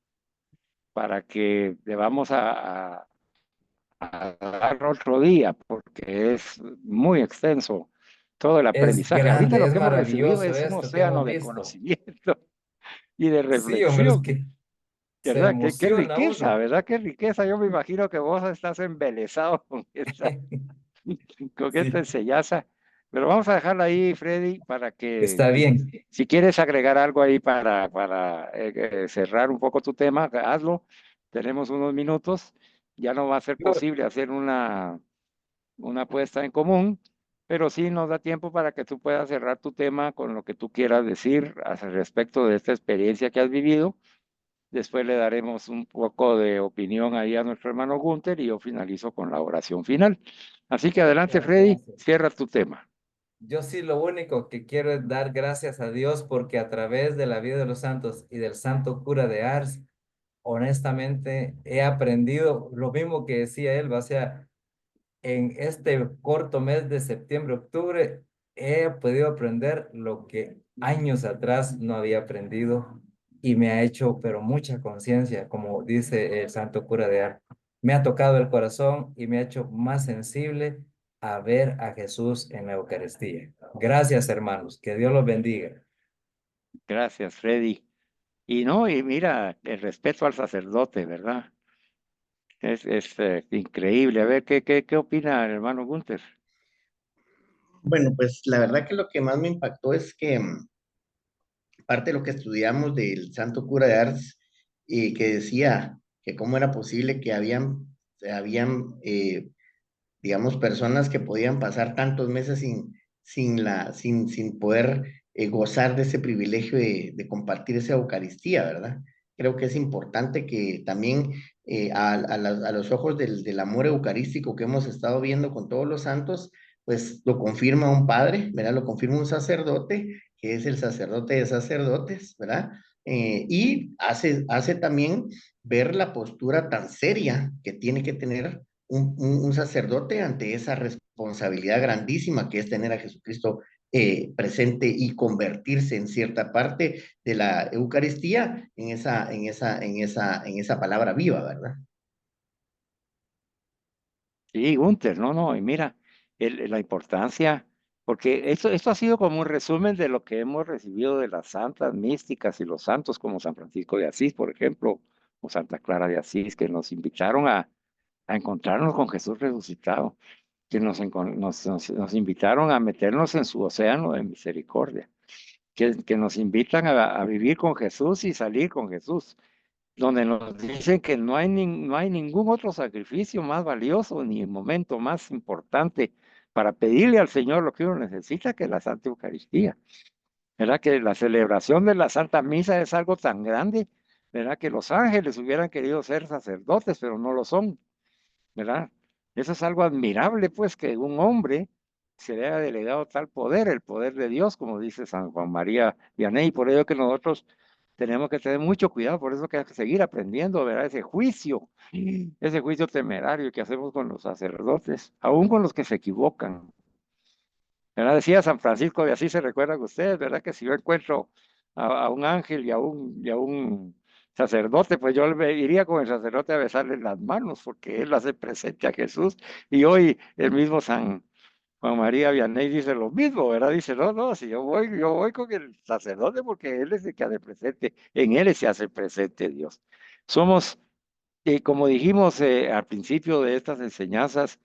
Speaker 1: para que le vamos a dar otro día porque es muy extenso todo el
Speaker 3: Es
Speaker 1: aprendizaje. Ahorita
Speaker 3: grande,
Speaker 1: lo
Speaker 3: es
Speaker 1: que hemos recibido
Speaker 3: maravilloso
Speaker 1: es un
Speaker 3: esto que
Speaker 1: océano
Speaker 3: hemos
Speaker 1: de
Speaker 3: visto.
Speaker 1: conocimiento y de
Speaker 3: Sí, hombre, es
Speaker 1: reflexión,
Speaker 3: que se
Speaker 1: ¿verdad? Qué
Speaker 3: emociona
Speaker 1: riqueza,
Speaker 3: uno.
Speaker 1: ¿verdad? Qué riqueza. Yo me imagino que vos estás embelesado con esta
Speaker 3: Sí,
Speaker 1: enseñanza. Pero vamos a dejarla ahí, Freddy, para que
Speaker 3: está bien.
Speaker 1: si quieres agregar algo ahí para cerrar un poco tu tema, hazlo. Tenemos unos minutos. Ya no va a ser
Speaker 3: Yo,
Speaker 1: posible hacer una puesta en común, pero sí nos da tiempo para que tú puedas cerrar tu tema con lo que tú quieras decir al respecto de esta experiencia que has vivido. Después le daremos un poco de opinión ahí a nuestro hermano Gunther y yo finalizo con la oración final. Así que adelante,
Speaker 3: muchas
Speaker 1: Freddy,
Speaker 3: gracias.
Speaker 1: cierra tu tema.
Speaker 3: Yo sí lo único que quiero es dar gracias a Dios porque a través de la vida de los santos y del santo cura de Ars, honestamente he aprendido lo mismo que decía él, o sea, en este corto mes de septiembre, octubre, he podido aprender lo que años atrás no había aprendido y me ha hecho, pero mucha conciencia, como dice el santo cura de Ars. Me ha tocado el corazón y me ha hecho más sensible a ver a Jesús en la Eucaristía. Gracias, hermanos. Que Dios los bendiga.
Speaker 1: Gracias, Freddy. Y no, y mira, el respeto al sacerdote, ¿verdad? Es increíble. A ver, ¿qué opina el hermano Gunther?
Speaker 2: Bueno, pues la verdad que lo que más me impactó es que parte de lo que estudiamos del santo cura de Ars, que decía que cómo era posible que habían digamos, personas que podían pasar tantos meses sin poder gozar de ese privilegio de compartir esa Eucaristía, ¿verdad? Creo que es importante que también a los ojos del amor eucarístico que hemos estado viendo con todos los santos, pues lo confirma un padre, ¿verdad? Lo confirma un sacerdote, que es el sacerdote de sacerdotes, ¿verdad? Y hace también ver la postura tan seria que tiene que tener un sacerdote ante esa responsabilidad grandísima que es tener a Jesucristo presente y convertirse en cierta parte de la Eucaristía en esa palabra viva, ¿verdad?
Speaker 1: Sí, Gunther, no, y mira, la importancia, porque esto ha sido como un resumen de lo que hemos recibido de las santas místicas y los santos como San Francisco de Asís, por ejemplo, o Santa Clara de Asís, que nos invitaron a encontrarnos con Jesús resucitado, que nos invitaron a meternos en su océano de misericordia, que nos invitan a vivir con Jesús y salir con Jesús. donde nos dicen que no hay, no hay ningún otro sacrificio más valioso ni momento más importante para pedirle al Señor lo que uno necesita que la Santa Eucaristía. ¿Verdad? Que la celebración de la Santa Misa es algo tan grande, ¿verdad? Que los ángeles hubieran querido ser sacerdotes, pero no lo son, ¿verdad? Eso es algo admirable, pues, que un hombre se le haya delegado tal poder, el poder de Dios, como dice San Juan María Vianney, y por ello que nosotros tenemos que tener mucho cuidado, por eso que hay que seguir aprendiendo, ¿verdad? Ese juicio temerario que hacemos con los sacerdotes, aún con los que se equivocan, ¿verdad? Decía San Francisco de Asís, se recuerdan ustedes, ¿verdad? Que si yo encuentro a un ángel y a un sacerdote, pues yo iría con el sacerdote a besarle las manos, porque él hace presente a Jesús. Y hoy el mismo San Juan María Vianney dice lo mismo, ¿verdad? Dice, no, no, si yo voy con el sacerdote porque él es el que hace presente, en él se hace presente Dios. Somos, como dijimos al principio de estas enseñanzas,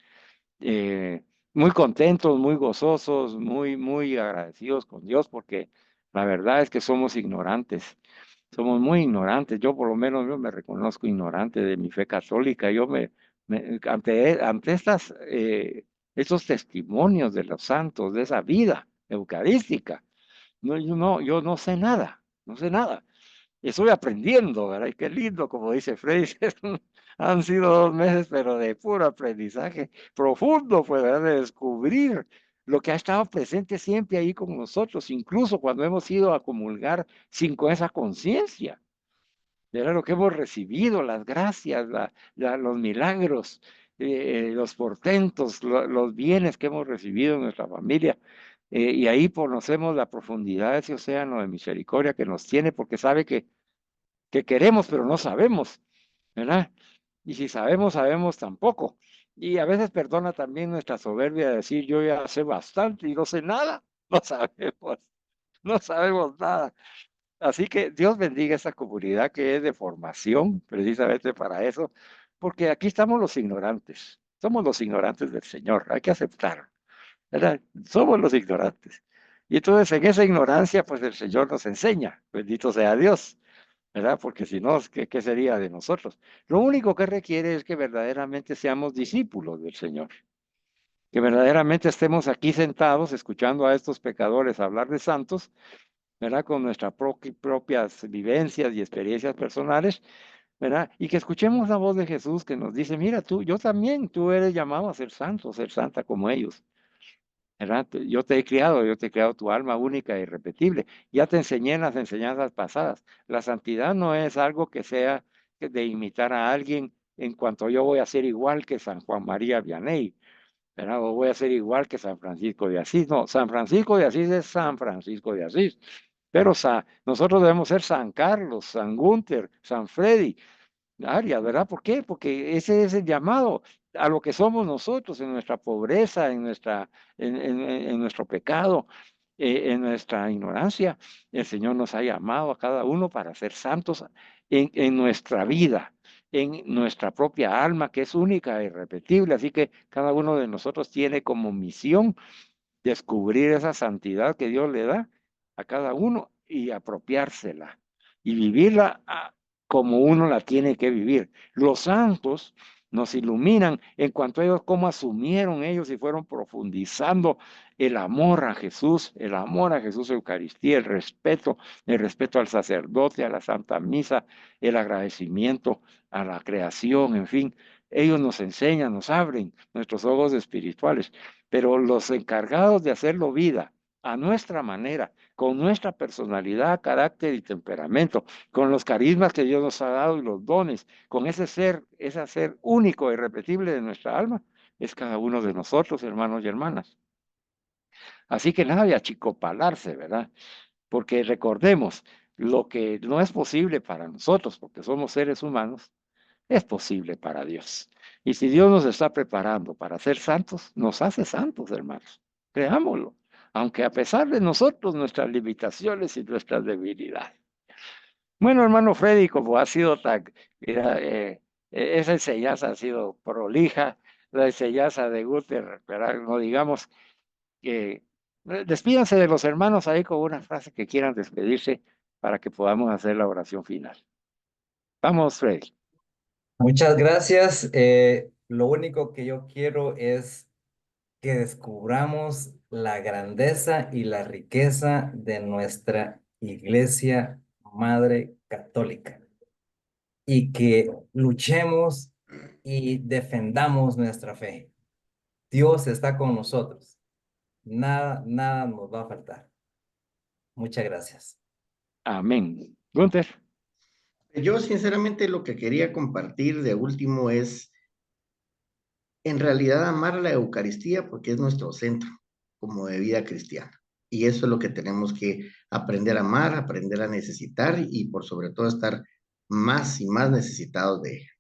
Speaker 1: eh, muy contentos, muy gozosos, muy agradecidos con Dios, porque la verdad es que somos ignorantes, somos muy ignorantes. Yo por lo menos yo me reconozco ignorante de mi fe católica. Ante estos testimonios de los santos, de esa vida eucarística, yo no sé nada, no sé nada. Estoy aprendiendo, ¿verdad? Y qué lindo, como dice Freddy, han sido 2 meses, pero de puro aprendizaje profundo, pues, ¿verdad? De descubrir lo que ha estado presente siempre ahí con nosotros, incluso cuando hemos ido a comulgar sin con esa conciencia, ¿verdad? Lo que hemos recibido, las gracias, los milagros, los portentos, los bienes que hemos recibido en nuestra familia. Y ahí conocemos la profundidad de ese océano de misericordia que nos tiene, porque sabe que queremos, pero no sabemos, ¿verdad? Y si sabemos, sabemos tampoco. Y a veces perdona también nuestra soberbia de decir, yo ya sé bastante y no sé nada. No sabemos, no sabemos nada. Así que Dios bendiga esta comunidad que es de formación, precisamente para eso, porque aquí estamos los ignorantes. Somos los ignorantes del Señor, hay que aceptar, ¿verdad? Somos los ignorantes. Y entonces en esa ignorancia, pues el Señor nos enseña, bendito sea Dios. ¿Verdad? Porque si no, ¿qué sería de nosotros? Lo único que requiere es que verdaderamente seamos discípulos del Señor, que verdaderamente estemos aquí sentados escuchando a estos pecadores hablar de santos, ¿verdad? Con nuestras propias vivencias y experiencias personales, ¿verdad? Y que escuchemos la voz de Jesús que nos dice, mira tú, yo también, tú eres llamado a ser santo, ser santa como ellos. ¿Verdad? Yo te he criado tu alma única e irrepetible. Ya te enseñé en las enseñanzas pasadas. La santidad no es algo que sea de imitar a alguien en cuanto yo voy a ser igual que San Juan María Vianney, ¿verdad? O voy a ser igual que San Francisco de Asís. No, San Francisco de Asís es San Francisco de Asís. Pero nosotros debemos ser San Carlos, San Gunther, San Freddy, Arias, ¿verdad? ¿Por qué? Porque ese es el llamado a lo que somos nosotros en nuestra pobreza, en nuestro pecado, en nuestra ignorancia. El Señor nos ha llamado a cada uno para ser santos en nuestra vida, en nuestra propia alma, que es única e irrepetible. Así que cada uno de nosotros tiene como misión descubrir esa santidad que Dios le da a cada uno y apropiársela y vivirla como uno la tiene que vivir. Los santos nos iluminan en cuanto a ellos, cómo asumieron ellos y fueron profundizando el amor a Jesús Eucaristía, el respeto al sacerdote, a la Santa Misa, el agradecimiento a la creación, en fin. Ellos nos enseñan, nos abren nuestros ojos espirituales, pero los encargados de hacerlo vida a nuestra manera, con nuestra personalidad, carácter y temperamento, con los carismas que Dios nos ha dado y los dones, con ese ser único e irrepetible de nuestra alma, es cada uno de nosotros, hermanos y hermanas. Así que nada de achicopalarse, ¿verdad? Porque recordemos, lo que no es posible para nosotros, porque somos seres humanos, es posible para Dios. Y si Dios nos está preparando para ser santos, nos hace santos, hermanos. Creámoslo. Aunque a pesar de nosotros, nuestras limitaciones y nuestras debilidades. Bueno, hermano Freddy, como ha sido mira, esa enseñanza ha sido prolija, la enseñanza de Guter, ¿verdad? No digamos que despídanse de los hermanos ahí con una frase que quieran despedirse para que podamos hacer la oración final. Vamos, Freddy.
Speaker 3: Muchas gracias. Lo único que yo quiero es que descubramos la grandeza y la riqueza de nuestra Iglesia Madre Católica y que luchemos y defendamos nuestra fe. Dios está con nosotros. Nada, nada nos va a faltar. Muchas gracias.
Speaker 1: Amén. Gunther.
Speaker 2: Yo sinceramente lo que quería compartir de último es en realidad amar la Eucaristía porque es nuestro centro como de vida cristiana. Y eso es lo que tenemos que aprender a amar, aprender a necesitar y por sobre todo estar más y más necesitados de ella.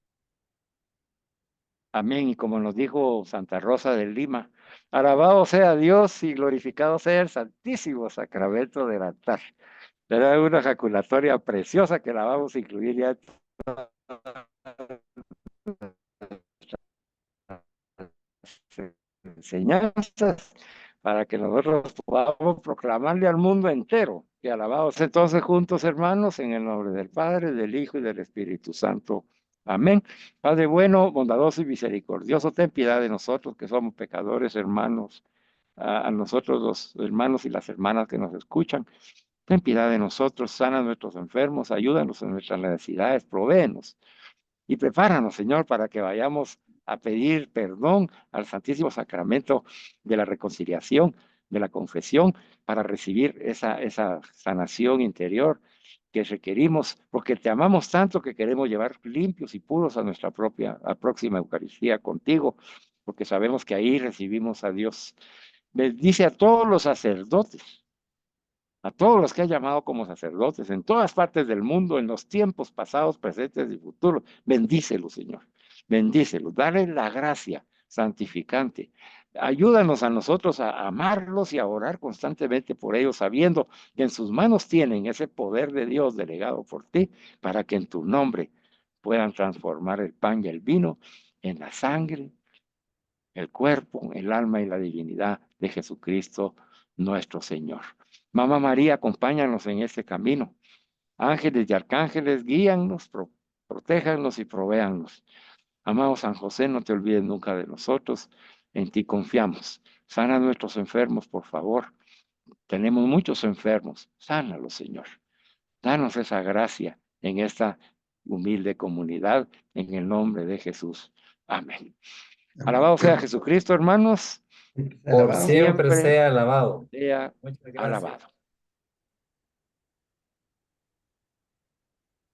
Speaker 1: Amén. Y como nos dijo Santa Rosa de Lima, alabado sea Dios y glorificado sea el Santísimo Sacramento del altar. Será una ejaculatoria preciosa que la vamos a incluir ya en enseñanzas para que nosotros podamos proclamarle al mundo entero que alabados entonces juntos, hermanos, en el nombre del Padre, del Hijo y del Espíritu Santo. Amén. Padre bueno, bondadoso y misericordioso, ten piedad de nosotros que somos pecadores, hermanos, a nosotros los hermanos y las hermanas que nos escuchan. Ten piedad de nosotros, sana a nuestros enfermos, ayúdanos en nuestras necesidades, provéenos y prepáranos, Señor, para que vayamos a pedir perdón al Santísimo Sacramento de la reconciliación, de la confesión, para recibir esa sanación interior que requerimos, porque te amamos tanto que queremos llevar limpios y puros a nuestra próxima Eucaristía contigo, porque sabemos que ahí recibimos a Dios. Bendice a todos los sacerdotes, a todos los que ha llamado como sacerdotes en todas partes del mundo, en los tiempos pasados, presentes y futuros. Bendícelos, Señor. Bendícelos. Dale la gracia santificante. Ayúdanos a nosotros a amarlos y a orar constantemente por ellos, sabiendo que en sus manos tienen ese poder de Dios delegado por ti, para que en tu nombre puedan transformar el pan y el vino en la sangre, el cuerpo, el alma y la divinidad de Jesucristo nuestro Señor. Mamá María, acompáñanos en este camino. Ángeles y arcángeles, guíannos, protéjanos y provéannos. Amado San José, no te olvides nunca de nosotros. En ti confiamos. Sana a nuestros enfermos, por favor. Tenemos muchos enfermos. Sánalos, Señor. Danos esa gracia en esta humilde comunidad, en el nombre de Jesús. Amén. Alabado sea Jesucristo, hermanos.
Speaker 3: Por
Speaker 2: Alabado.
Speaker 3: siempre
Speaker 1: Siempre
Speaker 3: sea alabado.
Speaker 1: sea
Speaker 3: Muchas gracias.
Speaker 1: alabado.